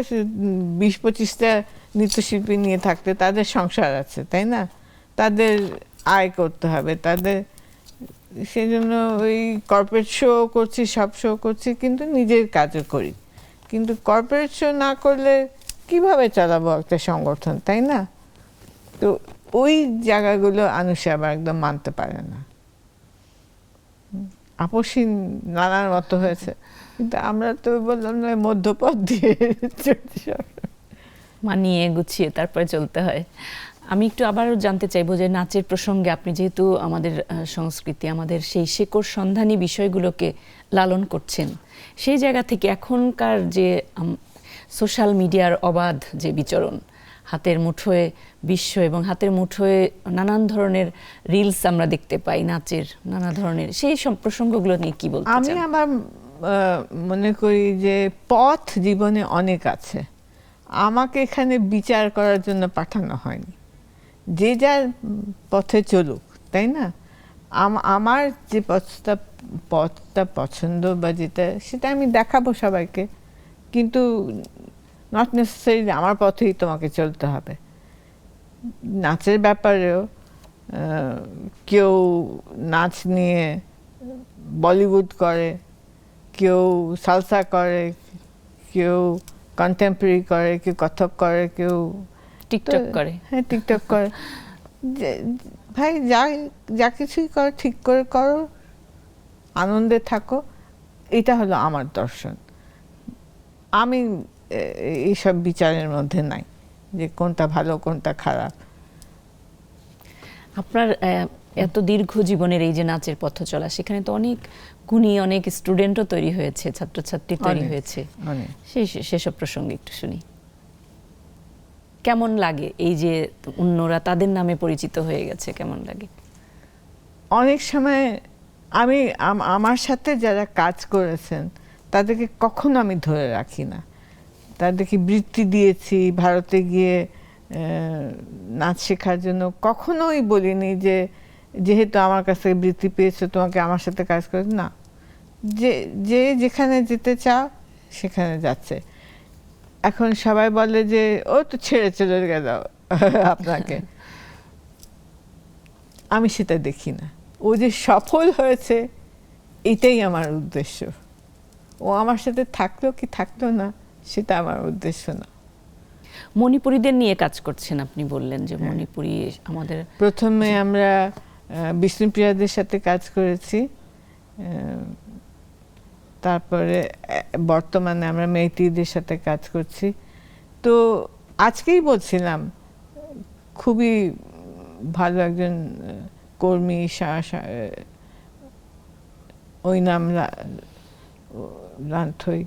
Speaker 1: 20-25টা নৃত্যশিল্পী নিয়ে থাকতে তাদের সংসার আছে, তাই না? তাদের আয় করতে হবে, তাদের সেই জন্য ওই কর্পোরেট শো করছি, সব শো করছি, কিন্তু নিজের কাজও করি। কিন্তু কর্পোরেট শো না করলে কিভাবে চালাবো একটা সংগঠন, তাই না? তো ওই জায়গাগুলো আনুষে আবার একদম মানতে পারে না। আপসহীন নানার মতো হয়েছে, কিন্তু আমরা তো বললাম না, মধ্যপথ দিয়ে চলছি,
Speaker 2: মানিয়ে গুছিয়ে তারপরে চলতে হয়। আমি একটু আবারও জানতে চাইবো যে নাচের প্রসঙ্গে আপনি যেহেতু আমাদের সংস্কৃতি, আমাদের সেই শেকড় সন্ধানী বিষয়গুলোকে লালন করছেন, সেই জায়গা থেকে এখনকার যে সোশ্যাল মিডিয়ার অবাধ যে বিচরণ, হাতের মুঠোয় বিশ্ব এবং হাতের মুঠোয় নানান ধরনের রিলস আমরা দেখতে পাই নাচের, নানা ধরনের, সেই সব প্রসঙ্গগুলো নিয়ে কি বলতে চান?
Speaker 1: আমি আবার মনে করি যে পথ জীবনে অনেক আছে। আমাকে এখানে বিচার করার জন্য পাঠানো হয়নি, যে যার পথে চলুক, তাই না? আমার যে পথটা পছন্দ বা যেটা, সেটা আমি দেখাবো সবাইকে, কিন্তু নট নেসেসারিলি আমার পথেই তোমাকে চলতে হবে। নাচের ব্যাপারেও কেউ নাচ নিয়ে বলিউড করে, কেউ সালসা করে, কেউ কন্টেম্পোরারি করে, কেউ কথক করে, কেউ
Speaker 2: টিকটক করে।
Speaker 1: হ্যাঁ, টিকটক করে। ভাই যা কিছুই করো ঠিক করে করো, আনন্দে থাকো, এটা হলো আমার দর্শন। আমি এইসব বিচারের মধ্যে নাই যে কোনটা ভালো কোনটা খারাপ।
Speaker 2: আপনার এত দীর্ঘ জীবনের এই যে নাচের পথ চলা, সেখানে তো অনেক গুণী, অনেক স্টুডেন্টও তৈরি হয়েছে, ছাত্রছাত্রী তৈরি হয়েছে, সেসব প্রসঙ্গে একটু শুনি। কেমন লাগে এই যে অন্যরা তাদের নামে পরিচিত হয়ে গেছে, কেমন লাগে?
Speaker 1: অনেক সময় আমি আমার সাথে যারা কাজ করেছেন তাদেরকে কখনো আমি ধরে রাখি না। তাদেরকে বৃত্তি দিয়েছি, ভারতে গিয়ে নাচ শেখার জন্য কখনোই বলিনি যে যেহেতু আমার কাছ থেকে বৃত্তি পেয়েছো তোমাকে আমার সাথে কাজ করে না। যে যেখানে যেতে চাও সেখানে যাচ্ছে। এখন সবাই বলে যে ও তো ছেড়ে চলে গেল আপনাকে, আমি সেটা দেখি না। ও যে সফল হয়েছে এটাই আমার উদ্দেশ্য। ও আমার সাথে থাকলো কি থাকলো না সেটা আমার উদ্দেশ্য না।
Speaker 2: মণিপুরীদের নিয়ে কাজ করছেন আপনি, বললেন যে মণিপুরী আমাদের।
Speaker 1: প্রথমে আমরা বিষ্ণুপ্রিয়াদের সাথে কাজ করেছি, তারপরে বর্তমানে আমরা মেইতিদের সাথে কাজ করছি। তো আজকেই বলছিলাম খুবই ভালো একজন কর্মী, ওই নাম রান্থই,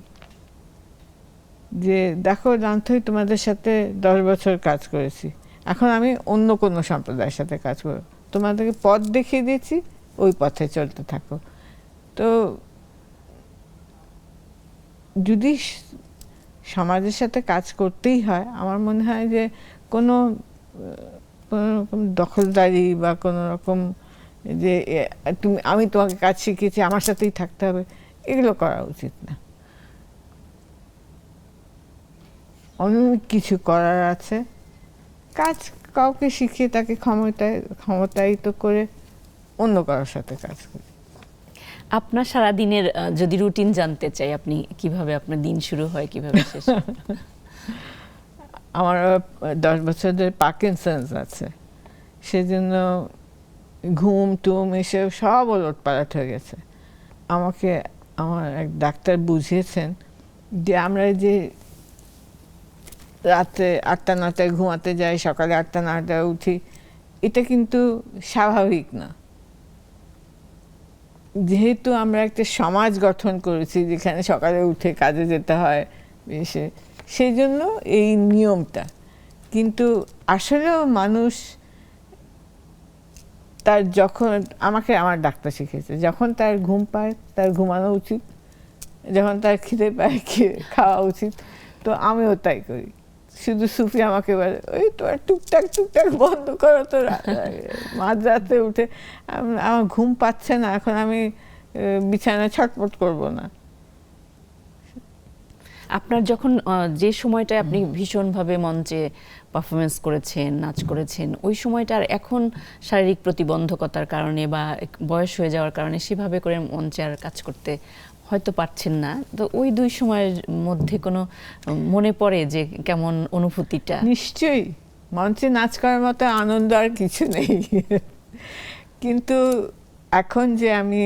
Speaker 1: যে দেখো রান্থই তোমাদের সাথে 10 বছর কাজ করেছি, এখন আমি অন্য কোনো সম্প্রদায়ের সাথে কাজ করব, তোমাদেরকে পথ দেখিয়ে দিয়েছি, ওই পথে চলতে থাকো। তো যদি সমাজের সাথে কাজ করতেই হয়, আমার মনে হয় যে কোনো কোনো রকম দখলদারি বা কোনো রকম যে আমি তোমাকে কাজ শিখিয়েছি আমার সাথেই থাকতে হবে, এগুলো করা উচিত না। অন্য কিছু করার আছে, কাজ কাউকে শিখিয়ে তাকে ক্ষমতায়িত করে অন্য কারোর সাথে কাজ করি।
Speaker 2: আপনার সারাদিনের যদি রুটিন জানতে চাই, আপনি কিভাবে আপনার দিন শুরু হয়, কিভাবে শেষ হয়?
Speaker 1: আমার 10 বছর ধরে পার্কিনসন্স আছে, সেজন্য ঘুম টুম এসব সব ওলটপালট হয়ে গেছে। আমাকে আমার এক ডাক্তার বুঝিয়েছেন যে আমরা যে রাতে 8টা 9টায় ঘুমাতে যাই, সকালে 8টা 9টায় উঠি, এটা কিন্তু স্বাভাবিক না। যেহেতু আমরা একটা সমাজ গঠন করেছি যেখানে সকালে উঠে কাজে যেতে হয় এসে, সেই জন্য এই নিয়মটা। কিন্তু আসলেও মানুষ তার যখন, আমাকে আমার ডাক্তার শিখেছে, যখন তার ঘুম পায় তার ঘুমানো উচিত, যখন তার খিদে পায় খাওয়া উচিত। তো আমিও তাই করি। শুধু সুফি আমাকে বলে, ওই তোমার টুকটাক টুকটাক বন্ধ করো তো, মাঝরাতে উঠে আমার ঘুম পাচ্ছে না, এখন আমি বিছানায় ছটপট করব না।
Speaker 2: আপনার যখন যে সময়টায় আপনি ভীষণভাবে মঞ্চে পারফরমেন্স করেছেন, নাচ করেছেন, ওই সময়টা আর এখন শারীরিক প্রতিবন্ধকতার কারণে বা বয়স হয়ে যাওয়ার কারণে সেভাবে করে মঞ্চে আর কাজ করতে হয়তো পারছেন না, তো ওই 2 সময়ের মধ্যে কোনো মনে পড়ে যে কেমন অনুভূতিটা?
Speaker 1: নিশ্চয়ই, মঞ্চে নাচ করার মতো আনন্দ আর কিছু নেই। কিন্তু এখন যে আমি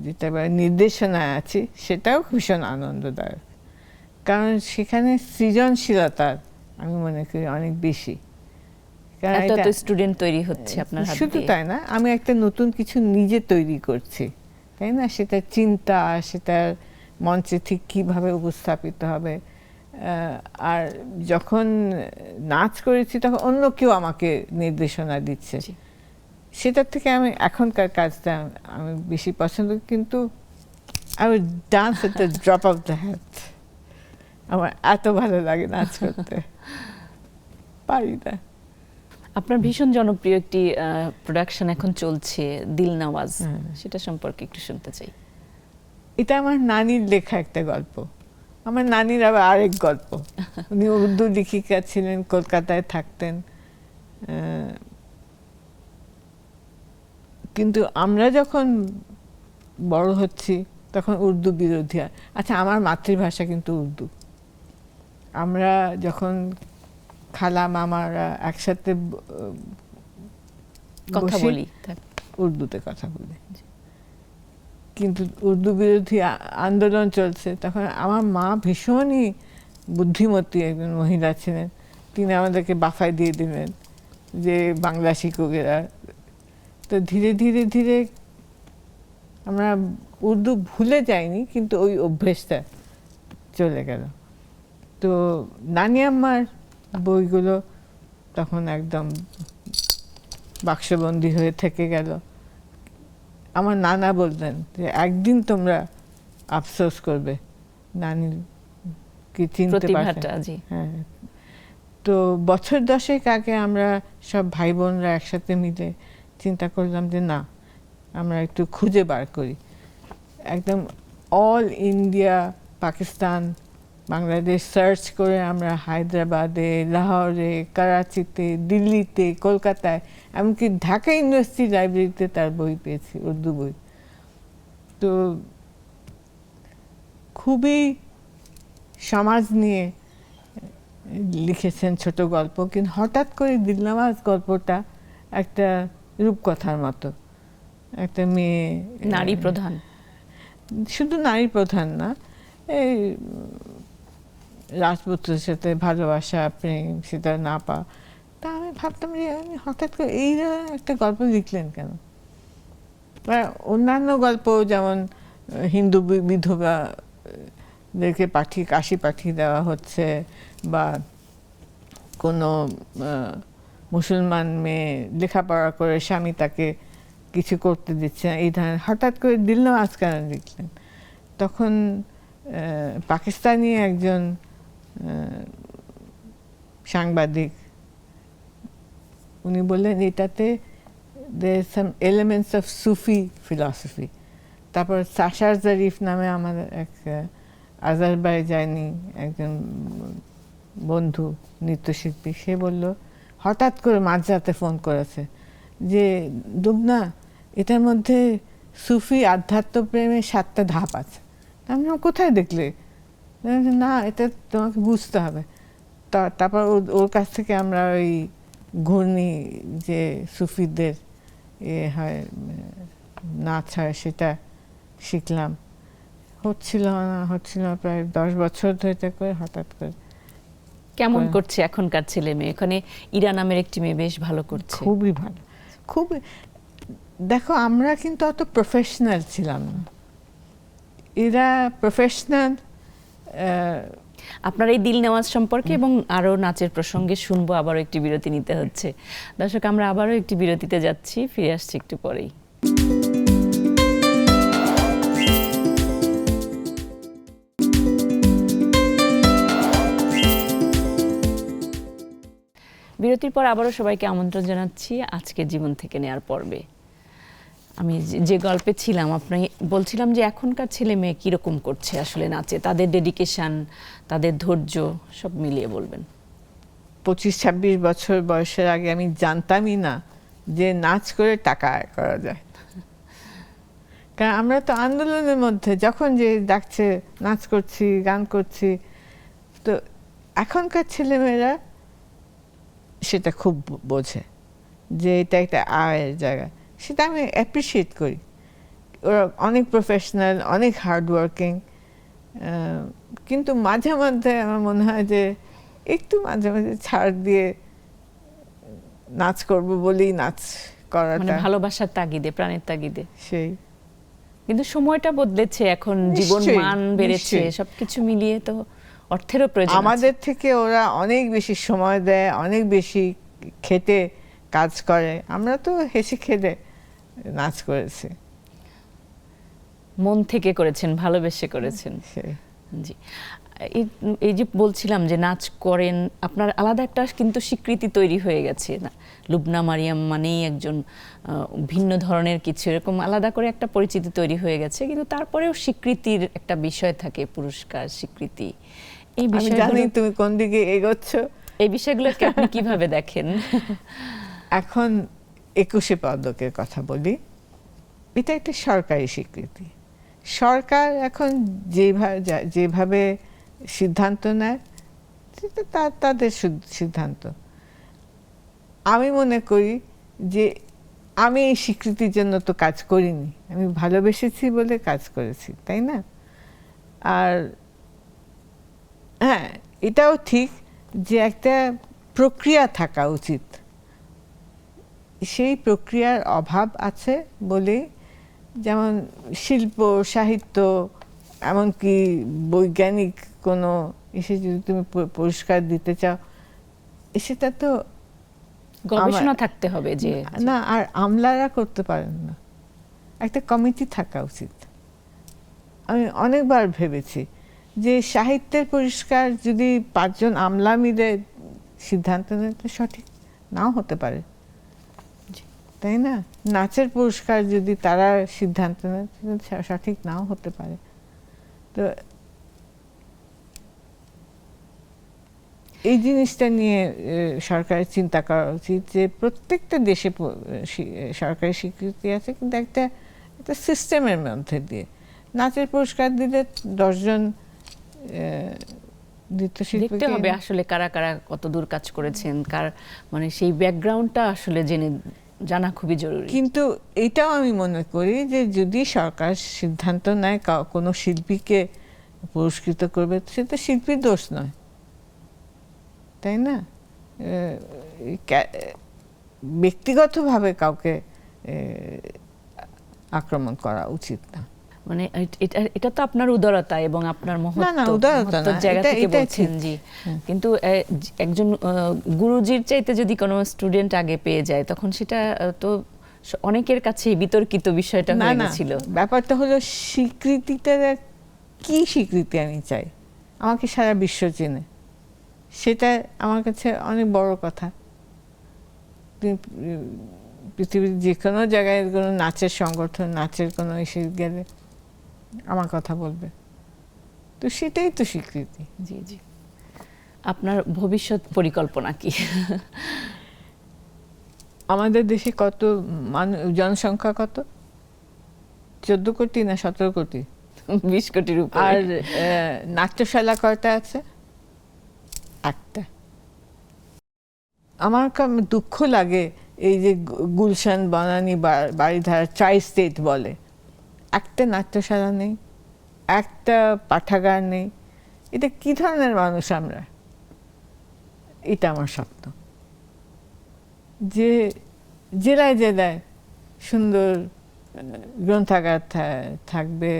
Speaker 1: যেটা নির্দেশনায় আছি, সেটাও ভীষণ আনন্দদায়ক, কারণ সেখানে সৃজনশীলতা আমি মনে করি অনেক বেশি।
Speaker 2: এত স্টুডেন্ট তৈরি হচ্ছে আপনার হাত
Speaker 1: শুধু
Speaker 2: দিয়ে।
Speaker 1: তাই না, আমি একটা নতুন কিছু নিজে তৈরি করছি, তাই না? সেটা চিন্তা, সেটা মঞ্চে ঠিক কিভাবে উপস্থাপিত হবে। আর যখন নাচ করেছি তখন অন্য কেউ আমাকে নির্দেশনা দিচ্ছে, সেটার থেকে আমি এখনকার কাজটা আমি বেশি পছন্দ। কিন্তু আমি dance at the drop of the hat, আমার এত ভালো লাগে নাচ করতে, পারি না।
Speaker 2: আপনার ভীষণ জনপ্রিয় একটি প্রোডাকশন এখন চলছে, দিল নওয়াজ, সেটা সম্পর্কে একটু শুনতে চাই।
Speaker 1: এটা আমার নানির লেখা একটা গল্প। আমার নানির আবার আরেক গল্প। উনি উর্দু লেখিকা ছিলেন, কলকাতায় থাকতেন। কিন্তু আমরা যখন বড় হচ্ছি তখন উর্দু বিরোধী। আচ্ছা, আমার মাতৃভাষা কিন্তু উর্দু। আমরা যখন খালা মামারা একসাথে
Speaker 2: কথা বলি,
Speaker 1: উর্দুতে কথা বলি। কিন্তু উর্দু বিরোধী আন্দোলন চলছে, তখন আমার মা ভীষণই বুদ্ধিমতী একজন মহিলা ছিলেন, তিনি আমাদেরকে বাফায় দিয়ে দিলেন যে বাংলা শিক্ষকেরা। তো ধীরে ধীরে ধীরে আমরা উর্দু ভুলে যাইনি, কিন্তু ওই অভ্যেসটা চলে গেল। তো নানি আম্মার বইগুলো তখন একদম বাক্সবন্দি হয়ে থেকে গেল। আমার নানা বলতেন যে একদিন তোমরা আফসোস করবে নানির কি চিনতে পারছে। হ্যাঁ, তো বছর 10 আগে আমরা সব ভাই বোনরা একসাথে মিলে চিন্তা করলাম যে না, আমরা একটু খুঁজে বার করি। একদম all India, Pakistan, Bangladesh search করে আমরা হায়দ্রাবাদে, লাহোরে, করাচিতে, দিল্লিতে, কলকাতায়, এমনকি ঢাকা ইউনিভার্সিটি লাইব্রেরিতে তার বই পেয়েছি, উর্দু বই। তো খুবই সমাজ নিয়ে লিখেছেন ছোট গল্প, কিন্তু হঠাৎ করে দিল নওয়াজ গল্পটা একটা রূপকথার মতো। একটা মেয়ে,
Speaker 2: নারী প্রধান,
Speaker 1: শুধু নারী প্রধান না, এই রাজপুত্রের সাথে ভালোবাসা, প্রেম, সেটা না পাওয়া। তা আমি ভাবতাম যে আমি হঠাৎ করে এই একটা গল্প লিখলেন কেন? অন্যান্য গল্প যেমন হিন্দু বিধবাদেরকে কাশি পাঠিয়ে দেওয়া হচ্ছে, বা কোনো মুসলমান মেয়ে লেখাপড়া করে স্বামী তাকে কিছু করতে দিচ্ছে না, এই ধরনের। হঠাৎ করে দিল নওয়াজ কেন লিখলেন? তখন পাকিস্তানি একজন সাংবাদিক, উনি বললেন এটাতে there are some elements of Sufi philosophy. তারপর সাশার জারিফ নামে আমার এক আজারবাইজানি একজন বন্ধু নৃত্যশিল্পী, সে বলল হঠাৎ করে মাঝরাতে ফোন করেছে যে দুবনা এটার মধ্যে সুফি আধ্যাত্ম প্রেমের 7টা ধাপ আছে। আমি বললাম, কোথায় দেখলে? না, এটা তোমাকে বুঝতে হবে। তারপর ওর কাছ থেকে আমরা ওই ঘূর্ণি যে সুফিদের হয় নাচ হয় সেটা শিখলাম। হচ্ছিল না প্রায় 10 বছর ধরে এটা করে হঠাৎ করে।
Speaker 2: কেমন করছে এখনকার ছেলে মেয়ে? এখানে ইরা নামের একটি মেয়ে বেশ ভালো করছে।
Speaker 1: খুবই ভালো, খুবই। দেখো আমরা কিন্তু অত প্রফেশনাল ছিলাম না, এরা প্রফেশনাল।
Speaker 2: আপনার এই দিল নেওয়াজ সম্পর্কে এবং আরও নাচের প্রসঙ্গে শুনবো, আবারও একটি বিরতি নিতে হচ্ছে। দর্শক, আমরা আবারও একটি বিরতিতে যাচ্ছি, ফিরে আসছি একটু পরেই। বিরতির পর আবারও সবাইকে আমন্ত্রণ জানাচ্ছি আজকে জীবন থেকে নেয়ার পর্বে। আমি যে গল্পে ছিলাম, আপনি বলছিলাম যে এখনকার ছেলে মেয়ে কীরকম করছে আসলে নাচে, তাদের ডেডিকেশন, তাদের ধৈর্য সব মিলিয়ে বলবেন।
Speaker 1: 25-26 বছর বয়সের আগে আমি জানতামই না যে নাচ করে টাকা আয় করা যায়। কারণ আমরা তো আন্দোলনের মধ্যে যখন যে ডাকছে নাচ করছি, গান করছি। তো এখনকার ছেলেমেয়েরা সেটা খুব বোঝে যে এটা একটা আয়ের জায়গা, সেটা আমি অ্যাপ্রিসিয়েট করি। ওরা অনেক প্রফেশনাল, অনেক হার্ডওয়ার্কিং, কিন্তু মাঝে মধ্যে আমার মনে হয় যে একটু মাঝে মাঝে ছাড় দিয়ে নাচ করব বলেই নাচ করাটা,
Speaker 2: ভালোবাসার তাগিদে, প্রাণের তাগিদে।
Speaker 1: সেই
Speaker 2: কিন্তু সময়টা বদলেছে, এখন জীবন মান বেড়েছে, সবকিছু মিলিয়ে তো অর্থেরও প্রয়োজন।
Speaker 1: আমাদের থেকে ওরা অনেক বেশি সময় দেয়, অনেক বেশি খেটে কাজ করে। আমরা তো হেসে খেটে নাচ করেছি,
Speaker 2: মন থেকে করেছেন, ভালোবেসে করেছেন। জি, এই যে বলছিলাম যে নাচ করেন, আপনার আলাদা একটা কিন্তু স্বীকৃতি তৈরি হয়ে গেছে না? লুবনা মারিয়াম মানেই একজন ভিন্ন ধরনের কিছু, এরকম আলাদা করে একটা পরিচিতি তৈরি হয়ে গেছে। কিন্তু তারপরেও স্বীকৃতির একটা বিষয় থাকে, পুরস্কার, স্বীকৃতি। এই বিষয়গুলো
Speaker 1: তুমি কোন দিকে এগোচ্ছ,
Speaker 2: এই বিষয়গুলোকে আপনি কিভাবে দেখেন?
Speaker 1: এখন 21শে পদকের কথা বলি, এটা একটা সরকারি স্বীকৃতি। সরকার এখন যেভাবে সিদ্ধান্ত নেয় সেটা তাদের সিদ্ধান্ত। আমি মনে করি যে আমি এই স্বীকৃতির জন্য তো কাজ করিনি, আমি ভালোবেসেছি বলে কাজ করেছি, তাই না? আর হ্যাঁ, এটাও ঠিক যে একটা প্রক্রিয়া থাকা উচিত, সেই প্রক্রিয়ার অভাব আছে বলে, যেমন শিল্প, সাহিত্য, এমনকি বৈজ্ঞানিক কোনো এসে যদি তুমি পুরস্কার দিতে চাও, সেটা তো
Speaker 2: গবেষণা থাকতে হবে যে
Speaker 1: না, আর আমলারা করতে পারেন না, একটা কমিটি থাকা উচিত। আমি অনেকবার ভেবেছি যে সাহিত্যের পুরস্কার যদি 5 জন আমলা মিলে সিদ্ধান্ত নেয় তো সঠিক নাও হতে পারে, তাই না? নাচের পুরস্কার যদি তারা সিদ্ধান্ত নেয় সঠিক নাও হতে পারে। তো এই জিনিসটা নিয়ে সরকারের চিন্তা করা উচিত যে প্রত্যেকটা দেশে সরকারি স্বীকৃতি আছে, কিন্তু একটা সিস্টেমের মধ্যে দিয়ে। নাচের পুরস্কার দিলে 10 জন
Speaker 2: দেখতে হবে আসলে কারা কারা কত দূর কাজ করেছেন, কার মানে সেই ব্যাকগ্রাউন্ডটা আসলে জানা খুবই জরুরি।
Speaker 1: কিন্তু এটাও আমি মনে করি যে যদি সরকার সিদ্ধান্ত নেয় কোনো শিল্পীকে পুরস্কৃত করবে, সেটা শিল্পীর দোষ নয়, তাই না? ব্যক্তিগতভাবে কাউকে আক্রমণ করা উচিত না।
Speaker 2: মানে এটা তো আপনার উদারতা এবং আপনার
Speaker 1: মহত্ত্বের
Speaker 2: জায়গা থেকে বলছেন। জি, কিন্তু একজন গুরুজির চাইতে যদি কোনো স্টুডেন্ট আগে পেয়ে যায়, তখন সেটা তো অনেকের কাছে বিতর্কিত বিষয়টা হয়ে গেছিল।
Speaker 1: ব্যাপারটা হলো স্বীকৃতিটা কি স্বীকৃতি আমি চাই? আমাকে সারা বিশ্ব চেনে, সেটা আমার কাছে অনেক বড় কথা। তুমি পৃথিবীর যে কোনো জায়গায় কোনো নাচের সংগঠন, নাচের কোনো এসে গেলে আমার কথা বলবে, তো সেটাই তো স্বীকৃতি।
Speaker 2: জি জি। আপনার ভবিষ্যৎ পরিকল্পনা কি?
Speaker 1: আমাদের দেশে কত জনসংখ্যা কত? 14 কোটি না 17 কোটি?
Speaker 2: 20 কোটির উপরে।
Speaker 1: আর নাট্যশালা কয়টা আছে? একটা। আমার দুঃখ লাগে এই যে গুলশান, বনানী, বারিধারা ট্রাই স্টেট বলে, একটা নাট্যশালা নেই, একটা পাঠাগার নেই। এটা কি ধরনের মানুষ আমরা? এটা আমার স্বপ্ন, যে জেলায় জেলায় সুন্দর গ্রন্থাগার থাকবে,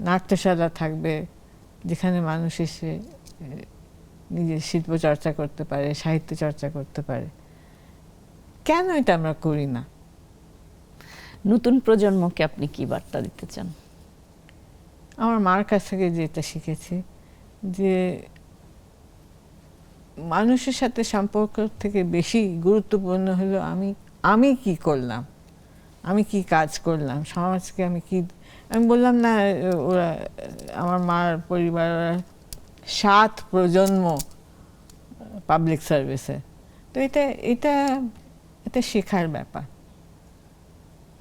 Speaker 1: নাট্যশালা থাকবে, যেখানে মানুষ এসে নিজের শিল্প চর্চা করতে পারে, সাহিত্য চর্চা করতে পারে। কেন এটা আমরা করি না?
Speaker 2: নতুন প্রজন্মকে আপনি কি বার্তা দিতে চান?
Speaker 1: আমার মার কাছ থেকে যেটা শিখেছি, যে মানুষের সাথে সম্পর্ক থেকে বেশি গুরুত্বপূর্ণ হলো আমি কি করলাম, আমি কি কাজ করলাম, সমাজকে আমি বললাম না, ওরা আমার মার পরিবার 7 প্রজন্ম পাবলিক সার্ভিসে। তো এটা শেখার ব্যাপার।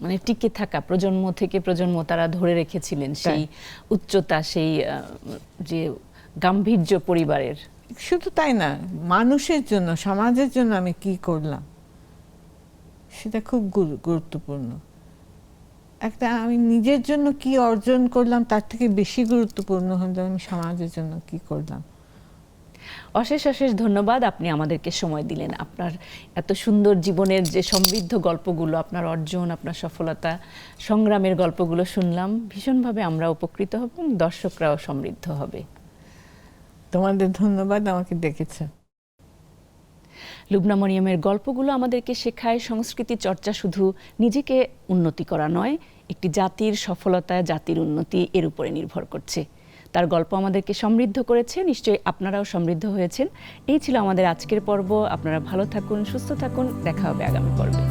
Speaker 2: মানে টিকে থাকা, প্রজন্ম থেকে প্রজন্ম তারা ধরে রেখেছিলেন সেই উচ্চতা, সেই যে গাম্ভীর্য পরিবারের।
Speaker 1: শুধু তাই না, মানুষের জন্য, সমাজের জন্য আমি কি করলাম সেটা খুব গুরুত্বপূর্ণ। আমি নিজের জন্য কি অর্জন করলাম তার থেকে বেশি গুরুত্বপূর্ণ হলো আমি সমাজের জন্য কি করলাম।
Speaker 2: অশেষ অশেষ ধন্যবাদ, আপনি আমাদেরকে সময় দিলেন। আপনার এত সুন্দর জীবনের যে সমৃদ্ধ গল্পগুলো, আপনার অর্জন, আপনার সফলতা, সংগ্রামের গল্পগুলো শুনলাম, ভীষণভাবে আমরা উপকৃত হব এবং দর্শকরাও সমৃদ্ধ হবে।
Speaker 1: তোমাদের ধন্যবাদ আমাকে ডেকেছেন।
Speaker 2: লুবনা মরিয়মের গল্পগুলো আমাদেরকে শেখায় সংস্কৃতি চর্চা শুধু নিজেকে উন্নতি করা নয়, একটি জাতির সফলতা, জাতির উন্নতি এর উপরে নির্ভর করছে। তার গল্প আমাদেরকে সমৃদ্ধ করেছে, নিশ্চয়ই আপনারাও সমৃদ্ধ হয়েছেন। এই ছিল আমাদের আজকের পর্ব। আপনারা ভালো থাকুন, সুস্থ থাকুন, দেখা হবে আগামী পর্বে।